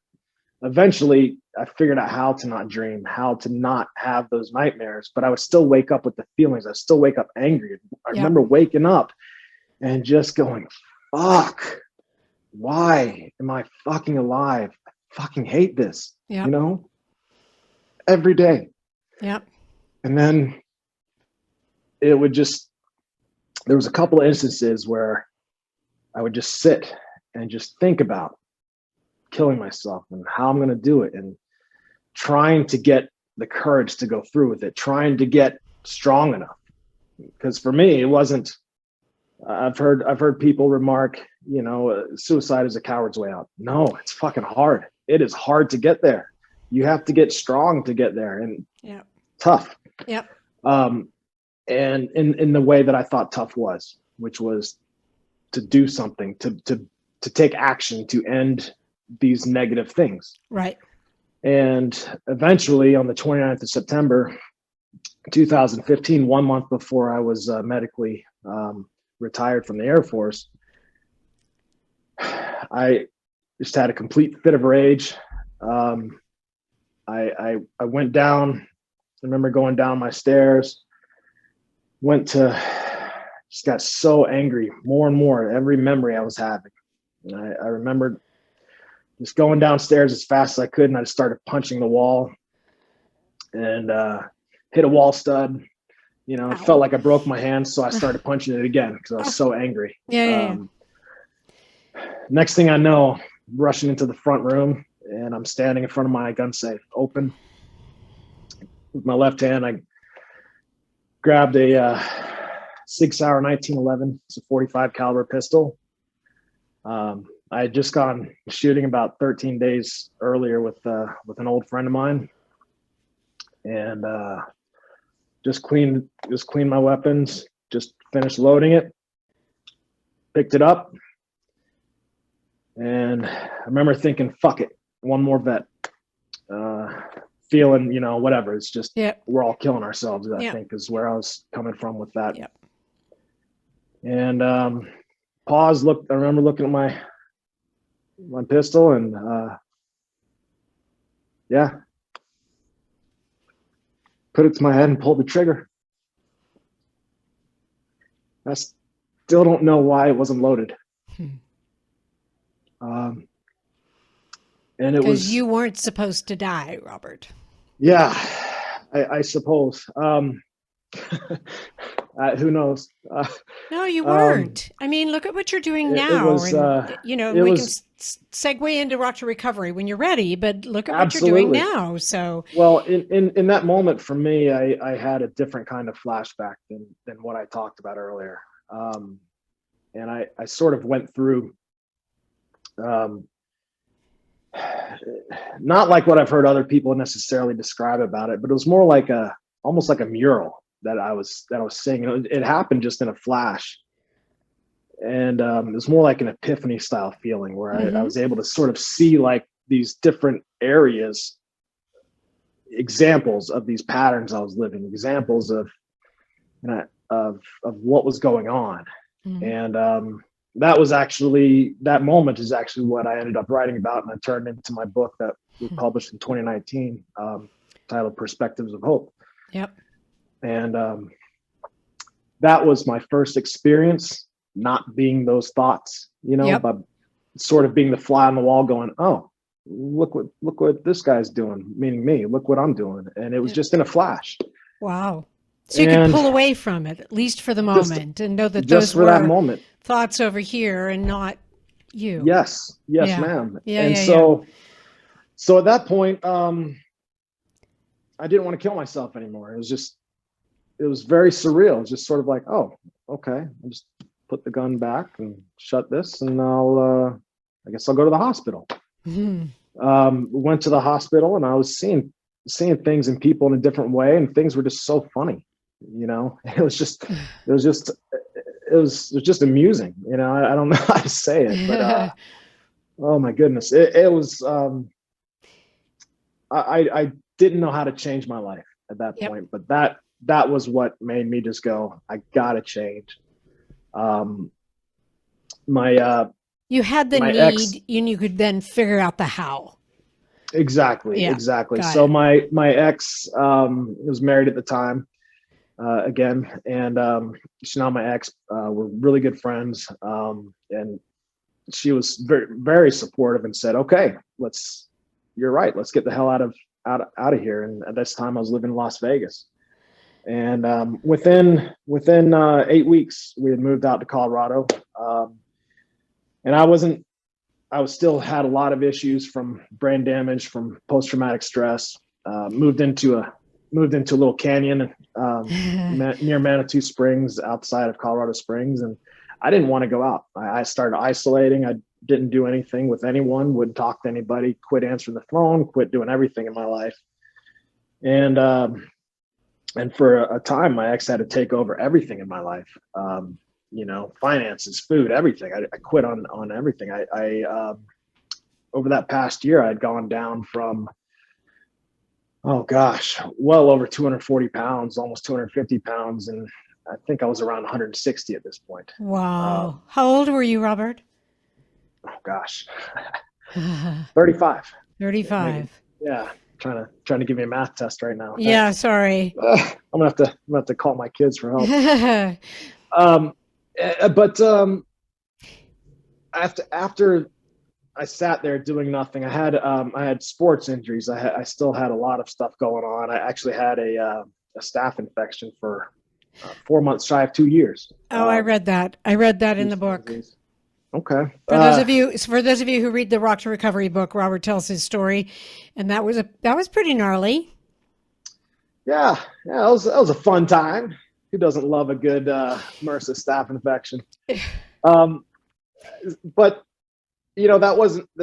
Eventually I figured out how to not dream, how to not have those nightmares, but I would still wake up with the feelings. I still wake up angry. I remember waking up and just going, fuck, why am I fucking alive? I fucking hate this, you know, every day. Yep. And then there was a couple of instances where I would just sit and just think about killing myself and how I'm going to do it, and trying to get the courage to go through with it, trying to get strong enough. Because for me, it wasn't, I've heard people remark, you know, suicide is a coward's way out. No, it's fucking hard. It is hard to get there. You have to get strong to get there. And tough. Yep. And in the way that I thought tough was, which was to do something, to take action, to end these negative things. Right. And eventually on the 29th of September, 2015, 1 month before I was medically retired from the Air Force, I just had a complete fit of rage. I went down. I remember going down my stairs, just got so angry more and more, every memory I was having. And I remember just going downstairs as fast as I could, and I just started punching the wall and hit a wall stud. You know, it felt like I broke my hand, so I started punching it again because I was so angry. Yeah. Next thing I know, rushing into the front room, and I'm standing in front of my gun safe, open. With my left hand, I grabbed a Sig Sauer 1911. It's a 45 caliber pistol. I had just gone shooting about 13 days earlier with an old friend of mine, and just cleaned my weapons. Just finished loading it, picked it up, and I remember thinking, "Fuck it, one more vet." Feeling, you know, whatever. It's just we're all killing ourselves. I think is where I was coming from with that. Yep. And paused. Looked. I remember looking at my pistol and put it to my head and pulled the trigger. I still don't know why it wasn't loaded. And it was, because you weren't supposed to die, Robert. Yeah, I suppose. Who knows? No, you weren't. I mean, look at what you're doing now. We can segue into Rock to Recovery when you're ready, but look at what you're doing now. So, well, in that moment for me, I had a different kind of flashback than what I talked about earlier. And I sort of went through, not like what I've heard other people necessarily describe about it, but it was more like almost like a mural that I was seeing. It happened just in a flash, and it was more like an epiphany style feeling where I was able to sort of see like these different areas, examples of these patterns I was living, examples of what was going on, and that moment is actually what I ended up writing about, and I turned into my book that was published in 2019, titled Perspectives of Hope. Yep. And that was my first experience not being those thoughts, but sort of being the fly on the wall going, oh, look what this guy's doing, meaning me, look what I'm doing. And it was just in a flash. Wow. So you could pull away from it, at least for the moment, and know that those were that moment. Thoughts over here and not you. Yes, ma'am. So at that point, I didn't want to kill myself anymore. It was very surreal. It was just sort of like, oh, okay, I'll just put the gun back and shut this, and I guess I'll go to the hospital. Went to the hospital, and I was seeing things and people in a different way, and things were just so funny. It was just amusing. I don't know how to say it, but oh my goodness, it was. I didn't know how to change my life at that point, but that was what made me just go, I gotta change. You had the need, and you could then figure out the how. Exactly. So my ex was married at the time, again, and she's now my ex. We're really good friends, and she was very, very supportive and said, okay, you're right, let's get the hell out of here. And at this time I was living in Las Vegas, and within 8 weeks we had moved out to Colorado, and I still had a lot of issues from brain damage, from post-traumatic stress. Moved into a little canyon near Manitou Springs, outside of Colorado Springs, and I didn't want to go out. I started isolating. I didn't do anything with anyone, wouldn't talk to anybody, quit answering the phone, quit doing everything in my life. And And for a time, my ex had to take over everything in my life. Finances, food, everything. I quit on everything. I over that past year, I'd gone down from, oh gosh, well over 240 pounds, almost 250 pounds. And I think I was around 160 at this point. Wow. How old were you, Robert? Oh gosh, 35. 35. Yeah. Trying to give me a math test right now. Yeah, sorry. I'm gonna have to call my kids for help. But after I sat there doing nothing, I had sports injuries. I still had a lot of stuff going on. I actually had a staph infection for 4 months, shy of 2 years. Oh, I read that. I read that in the book. Okay. For those of you who read the Rock to Recovery book, Robert tells his story, and that was pretty gnarly. Yeah, that was a fun time. Who doesn't love a good MRSA staph infection? But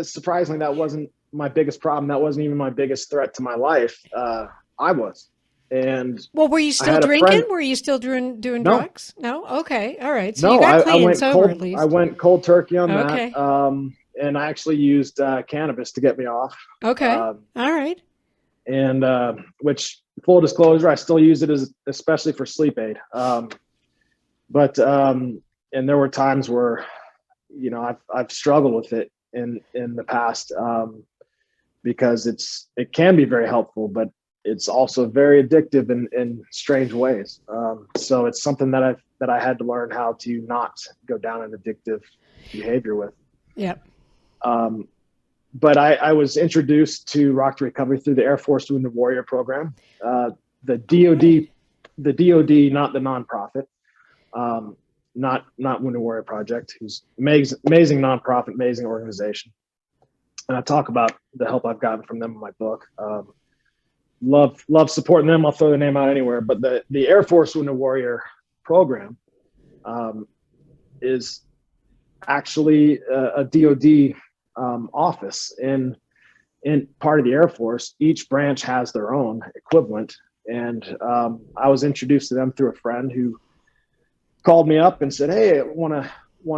surprisingly, that wasn't my biggest problem. That wasn't even my biggest threat to my life. I was. And well, were you still drinking? Were you still doing drugs? No. Okay. All right. So you got clean and sober at least. I went cold turkey on that. And I actually used cannabis to get me off. Okay. All right. And which, full disclosure, I still use it especially for sleep aid. But there were times where, I've struggled with it in the past because it can be very helpful, but it's also very addictive in strange ways. So it's something that I had to learn how to not go down an addictive behavior with. Yep. But I was introduced to Rock to Recovery through the Air Force Wounded Warrior program, the DoD, not the nonprofit, not Wounded Warrior Project, who's amazing nonprofit, amazing organization. And I talk about the help I've gotten from them in my book. Love supporting them. I'll throw their name out anywhere. But the Air Force Wounded Warrior program is actually a DoD office in part of the Air Force. Each branch has their own equivalent, and I was introduced to them through a friend who called me up and said, "Hey, I want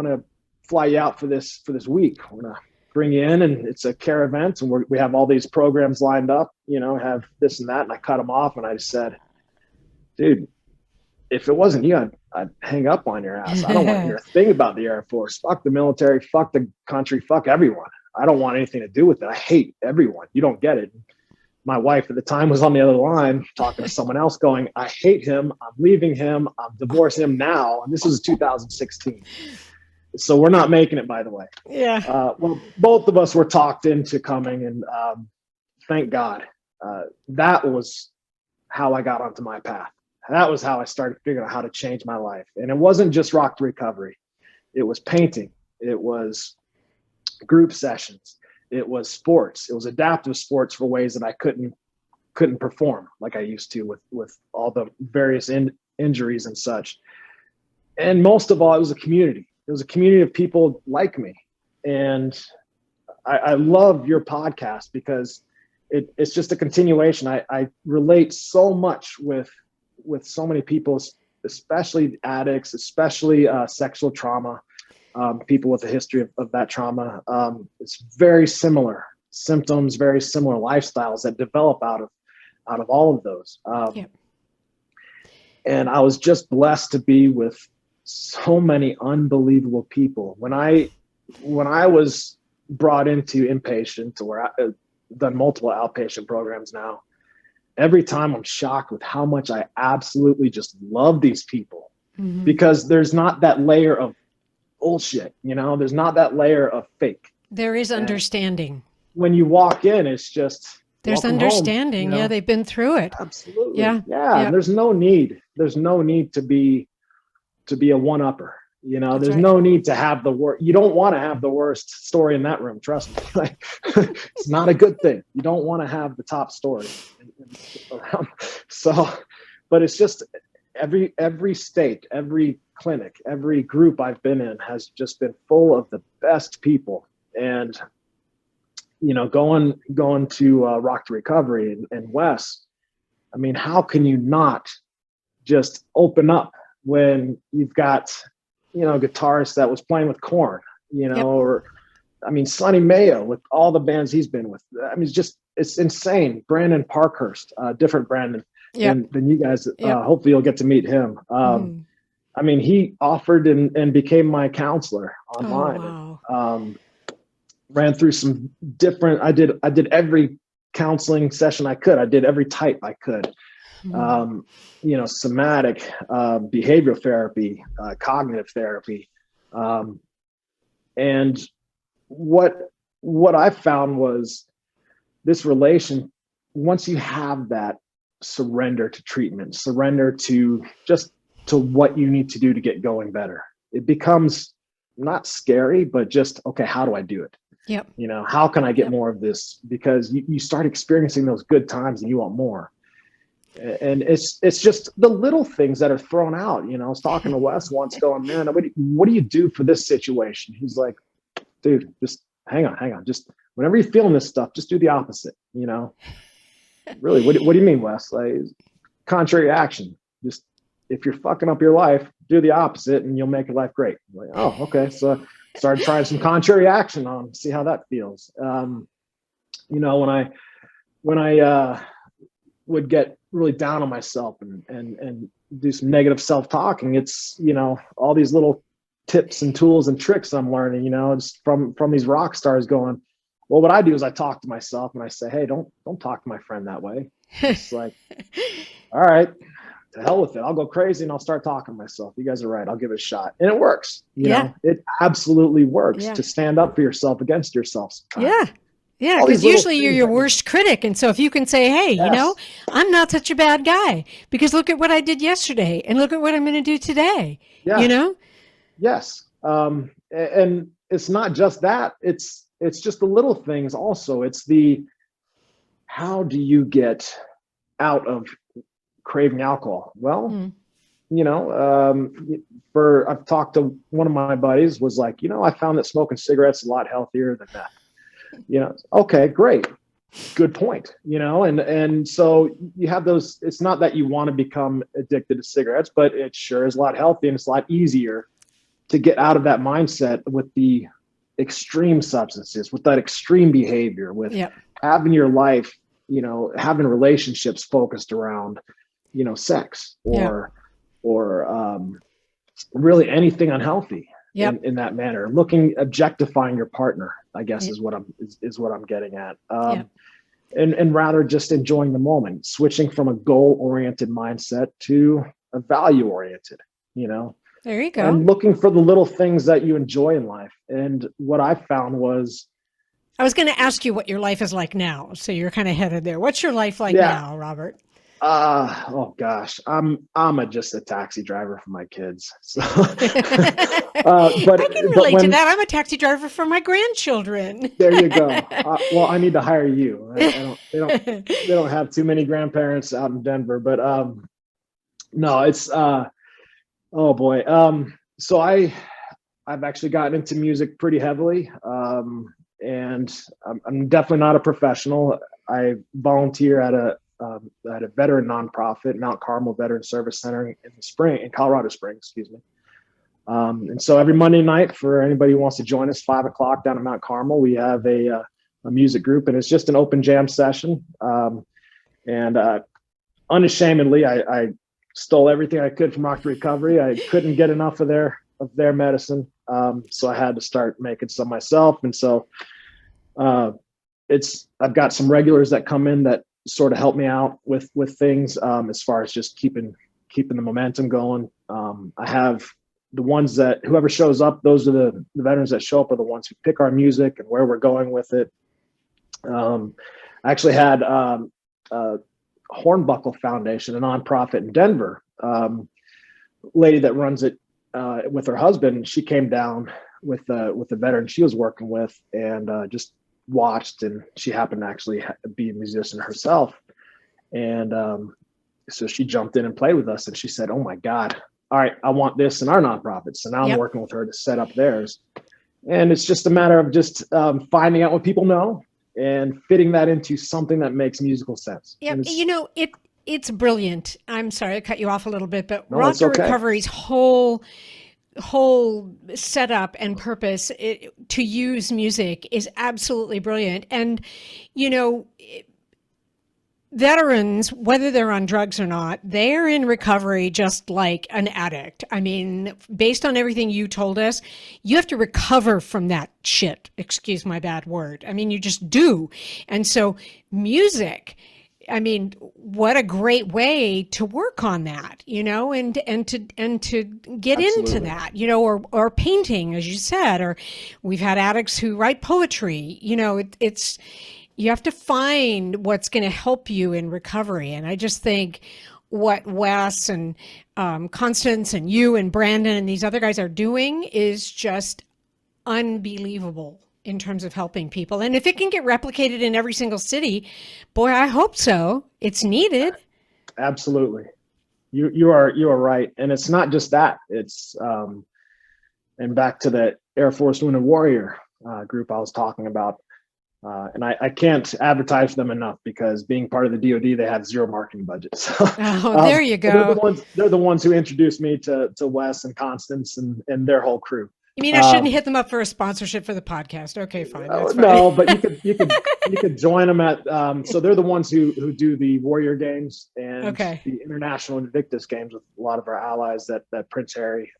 to fly you out for this week. I want to bring you in, and it's a care event, and we have all these programs lined up. Have this and that." And I cut them off, and I just said, "Dude, if it wasn't you, I'd hang up on your ass. I don't want to hear a thing about the Air Force. Fuck the military. Fuck the country. Fuck everyone. I don't want anything to do with it. I hate everyone. You don't get it." My wife at the time was on the other line talking to someone else going, "I hate him. I'm leaving him. I'm divorcing him now." And this was 2016. So we're not making it, by the way. Yeah. Well, both of us were talked into coming, and thank God. That was how I got onto my path. That was how I started figuring out how to change my life. And it wasn't just Rock to Recovery. It was painting. It was group sessions. It was sports. It was adaptive sports for ways that I couldn't perform like I used to with all the various injuries and such. And most of all, it was a community. It was a community of people like me. And I love your podcast because it's just a continuation. I relate so much with so many people, especially addicts, especially sexual trauma, people with a history of that trauma. It's very similar symptoms, very similar lifestyles that develop out of all of those. And I was just blessed to be with so many unbelievable people. When I was brought into inpatient, or I've done multiple outpatient programs now, every time I'm shocked with how much I absolutely just love these people, because there's not that layer of bullshit, there's not that layer of fake. There is understanding. And when you walk in, it's just, there's understanding. Home, Yeah, they've been through it. Absolutely. Yeah. There's no need to be a one-upper. There's right. No need to have the worst. You don't want to have the worst story in that room. Trust me. It's not a good thing. You don't want to have the top story around. So, but it's just every state, every clinic, every group I've been in has just been full of the best people. And, going to Rock to Recovery and Wes, I mean, how can you not just open up when you've got, a guitarist that was playing with Korn, or, Sonny Mayo with all the bands he's been with. It's insane. Brandon Parkhurst, different Brandon than you guys. Hopefully you'll get to meet him. He offered and became my counselor online. Oh, wow. Ran through some different, I did every counseling session I could. I did every type I could. Somatic, behavioral therapy, cognitive therapy. And what I found was this relation, once you have that surrender to treatment, surrender to what you need to do to get going better, it becomes not scary, but just, okay, how do I do it? Yep. How can I get more of this? Because you start experiencing those good times and you want more. And it's just the little things that are thrown out. I was talking to Wes once going, man, what do you do for this situation? He's like, dude, just hang on. Just whenever you're feeling this stuff, just do the opposite. Really, what do you mean, Wes? Like, contrary action. Just if you're fucking up your life, do the opposite and you'll make your life great. I'm like, oh, okay. So I started trying some contrary action on, see how that feels. When I would get really down on myself and do some negative self-talking, it's, all these little tips and tools and tricks I'm learning, just from these rock stars going, well, what I do is I talk to myself and I say, hey, don't talk to my friend that way. It's like, all right, to hell with it. I'll go crazy and I'll start talking to myself. You guys are right. I'll give it a shot. And it works. You know, it absolutely works to stand up for yourself against yourself sometimes. Yeah, because usually you're your worst critic. And so if you can say, hey, I'm not such a bad guy because look at what I did yesterday and look at what I'm going to do today, Yes. And it's not just that. It's just the little things also. It's how do you get out of craving alcohol? Well, I've talked to one of my buddies was like, I found that smoking cigarettes is a lot healthier than that. Okay, great. Good point. And so you have those, it's not that you want to become addicted to cigarettes, but it sure is a lot healthier and it's a lot easier to get out of that mindset with the extreme substances, with that extreme behavior, with having your life, having relationships focused around, sex or really anything unhealthy. In that manner, objectifying your partner, I guess is what I'm getting at. And rather just enjoying the moment, switching from a goal-oriented mindset to a value-oriented, There you go. And looking for the little things that you enjoy in life. And what I found was, I was going to ask you what your life is like now. So you're kind of headed there. What's your life like now, Robert? Oh gosh, I'm just a taxi driver for my kids. So, but I can relate to that. I'm a taxi driver for my grandchildren. There you go. Well, I need to hire you. They don't have too many grandparents out in Denver, but no, it's oh boy. So I've actually gotten into music pretty heavily, and I'm definitely not a professional. I volunteer at a veteran nonprofit, Mount Carmel Veteran Service Center in Colorado Springs, excuse me. And so every Monday night, for anybody who wants to join us, 5:00 down at Mount Carmel, we have a music group, and it's just an open jam session. And unashamedly, I stole everything I could from Rock to Recovery. I couldn't get enough of their medicine, so I had to start making some myself. And so I've got some regulars that come in that sort of help me out with things as far as just keeping the momentum going. I have the ones that whoever shows up, those are the veterans that show up are the ones who pick our music and where we're going with it. I actually had Hornbuckle Foundation, a nonprofit in Denver, lady that runs it with her husband. She came down with the veteran she was working with and just watched, and she happened to actually be a musician herself. And so she jumped in and played with us, and she said, oh my God, all right, I want this in our nonprofit. So now I'm working with her to set up theirs. And it's just a matter of just finding out what people know and fitting that into something that makes musical sense. Yeah, it's brilliant. I'm sorry I cut you off a little bit, but No, Rock it's to okay. Recovery's whole setup and purpose to use music is absolutely brilliant. And, you know, veterans, whether they're on drugs or not, they're in recovery just like an addict. I mean, based on everything you told us, you have to recover from that shit. Excuse my bad word. I mean, you just do. And so music, I mean, what a great way to work on that, you know, and to get into Absolutely. that, you know, or painting, as you said, or we've had addicts who write poetry, you know, it's, you have to find what's going to help you in recovery. And I just think what Wes and Constance and you and Brandon and these other guys are doing is just unbelievable in terms of helping people. And if it can get replicated in every single city, boy, I hope so. It's needed. Absolutely. You are right. And it's not just that. It's and back to the Air Force Wounded Warrior group I was talking about. And I can't advertise them enough because being part of the DoD, they have zero marketing budget. So, there you go. They're the ones who introduced me to Wes and Constance and their whole crew. You mean I shouldn't hit them up for a sponsorship for the podcast? Okay, fine. That's fine. No, but you could join them at. So they're the ones who do the Warrior Games and the International Invictus Games with a lot of our allies that Prince Harry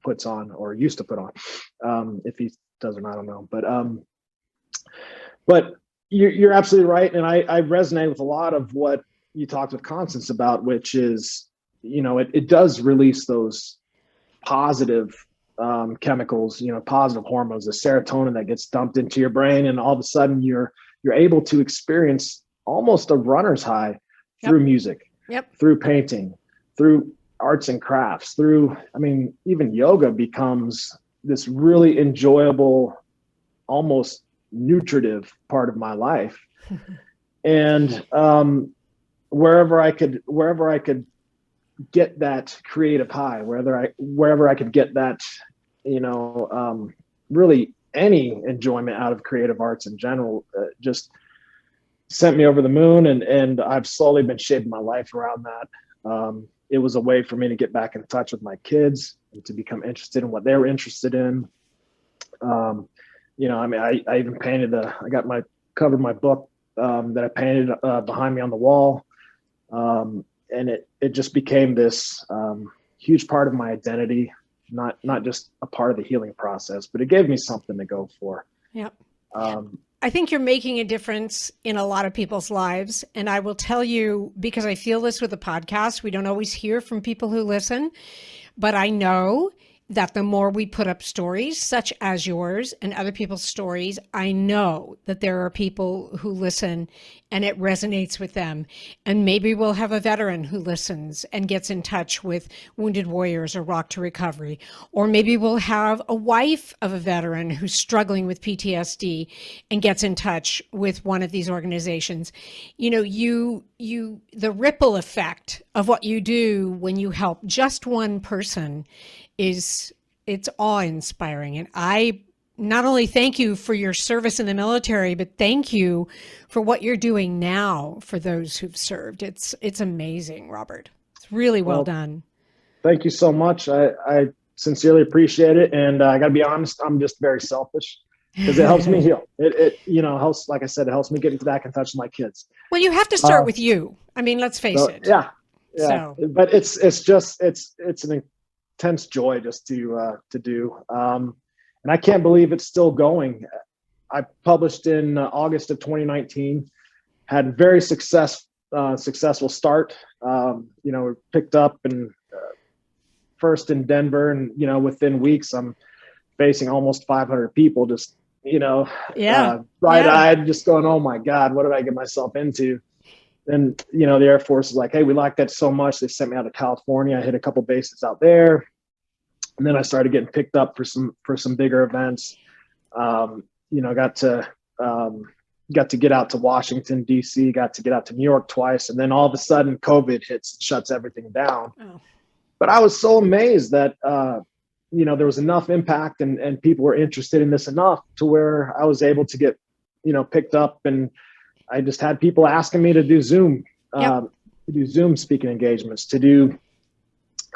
puts on or used to put on. If he doesn't, I don't know. But you're absolutely right, and I resonate with a lot of what you talked with Constance about, which is, you know, it does release those positive chemicals, you know, positive hormones, the serotonin that gets dumped into your brain, and all of a sudden you're able to experience almost a runner's high through music, through painting, through arts and crafts, through, I mean, even yoga becomes this really enjoyable, almost nutritive part of my life. And wherever I could get that creative high, wherever I could get that, you know, really any enjoyment out of creative arts in general, just sent me over the moon. And I've slowly been shaping my life around that. It was a way for me to get back in touch with my kids and to become interested in what they were interested in. You know, I mean, I even painted covered my book that I painted behind me on the wall. And it just became this huge part of my identity, not just a part of the healing process, but it gave me something to go for. Yep. I think you're making a difference in a lot of people's lives. And I will tell you, because I feel this with the podcast, we don't always hear from people who listen, but I know that the more we put up stories such as yours and other people's stories, I know that there are people who listen and it resonates with them. And maybe we'll have a veteran who listens and gets in touch with Wounded Warriors or Rock to Recovery. Or maybe we'll have a wife of a veteran who's struggling with PTSD and gets in touch with one of these organizations. You know, the ripple effect of what you do when you help just one person it's awe-inspiring. And I not only thank you for your service in the military, but thank you for what you're doing now for those who've served. It's amazing, Robert. It's really well done. Thank you so much. I sincerely appreciate it. And I gotta be honest, I'm just very selfish because it helps me heal. It you know, helps, like I said, it helps me get back in touch with my kids. Well, you have to start with you. I mean, let's face it. Yeah. So. But it's an intense joy just to do. And I can't believe it's still going. I published in August of 2019, had a very successful start. You know, picked up and first in Denver, and, you know, within weeks, I'm facing almost 500 people, just, you know, bright-eyed, just going, oh my God, what did I get myself into? Then, you know, the Air Force is like, hey, we like that so much. They sent me out to California. I hit a couple bases out there. And then I started getting picked up for some bigger events. You know, got to get out to Washington, D.C., got to get out to New York twice. And then all of a sudden COVID hits and shuts everything down. Oh. But I was so amazed that, you know, there was enough impact and people were interested in this enough to where I was able to get, you know, picked up, and I just had people asking me to do Zoom do Zoom speaking engagements, to do,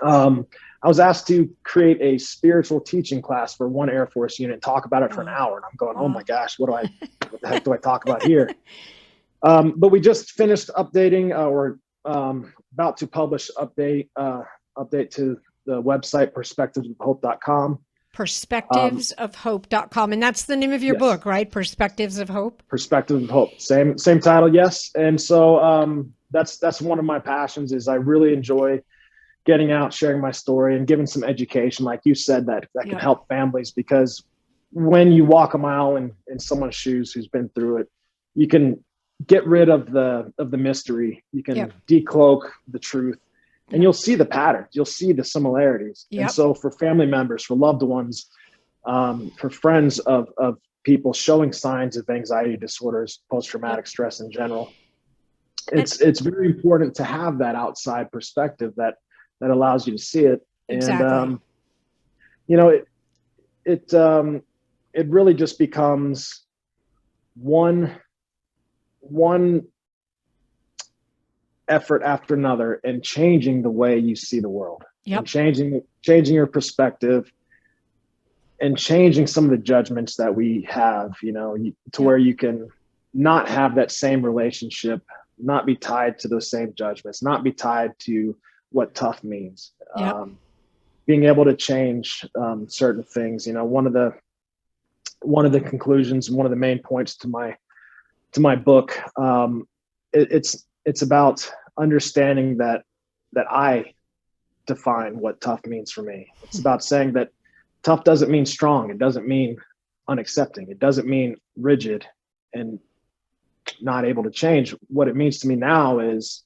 I was asked to create a spiritual teaching class for one Air Force unit and talk about it for an hour. And I'm going, oh my gosh, what the heck do I talk about here? But we just finished updating, or about to publish update to the website, perspectivesofhope.com. Perspectivesofhope.com. And that's the name of your book, right? Perspectives of Hope? Perspectives of Hope. Same title, yes. And so that's one of my passions, is I really enjoy getting out, sharing my story, and giving some education, like you said, that can help families. Because when you walk a mile in someone's shoes who's been through it, you can get rid of the mystery. You can decloak the truth, and you'll see the patterns. You'll see the similarities. And so for family members, for loved ones, for friends of people showing signs of anxiety disorders, post-traumatic stress in general, it's very important to have that outside perspective that allows you to see it. Exactly. And, it really just becomes one effort after another, and changing the way you see the world, and changing your perspective, and changing some of the judgments that we have, to where you can not have that same relationship, not be tied to those same judgments, not be tied to what tough means. Being able to change certain things. One of the conclusions, one of the main points to my book, it's about understanding that I define what tough means for me. It's about saying that tough doesn't mean strong. It doesn't mean unaccepting. It doesn't mean rigid and not able to change. What it means to me now is,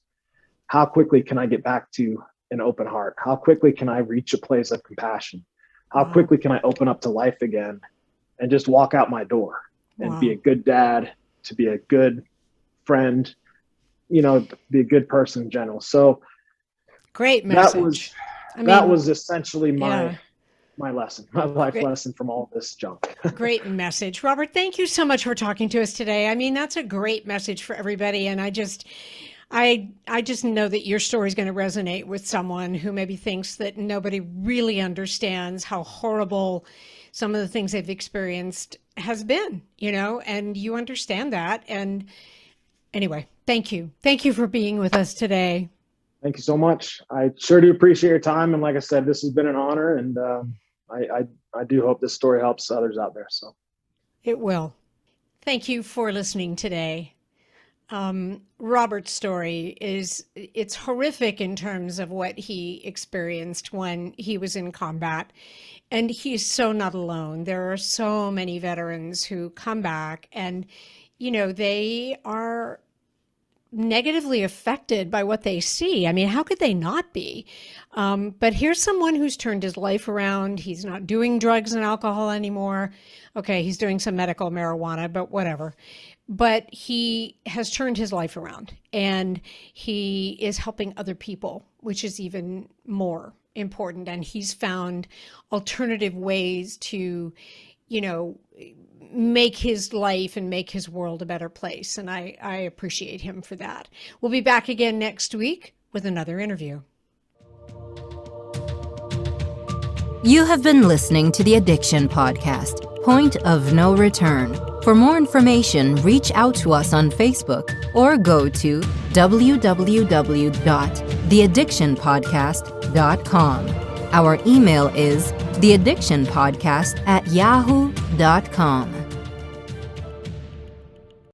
how quickly can I get back to an open heart? How quickly can I reach a place of compassion? How quickly can I open up to life again and just walk out my door and be a good dad, to be a good friend, be a good person in general. So great message. That was essentially my lesson, my life lesson from all this junk. Great message. Robert, thank you so much for talking to us today. I mean, that's a great message for everybody. And I just know that your story is going to resonate with someone who maybe thinks that nobody really understands how horrible some of the things they've experienced has been, and you understand that. And anyway, thank you. Thank you for being with us today. Thank you so much. I sure do appreciate your time. And like I said, this has been an honor, and I do hope this story helps others out there. So it will. Thank you for listening today. Robert's story it's horrific in terms of what he experienced when he was in combat, and he's so not alone. There are so many veterans who come back, and they are negatively affected by what they see. I mean, how could they not be? But here's someone who's turned his life around. He's not doing drugs and alcohol anymore. Okay, he's doing some medical marijuana, but whatever. But he has turned his life around, and he is helping other people, which is even more important. And he's found alternative ways to, make his life and make his world a better place. And I appreciate him for that. We'll be back again next week with another interview. You have been listening to the Addiction Podcast, Point of No Return. For more information, reach out to us on Facebook or go to www.theaddictionpodcast.com. Our email is theaddictionpodcast@yahoo.com.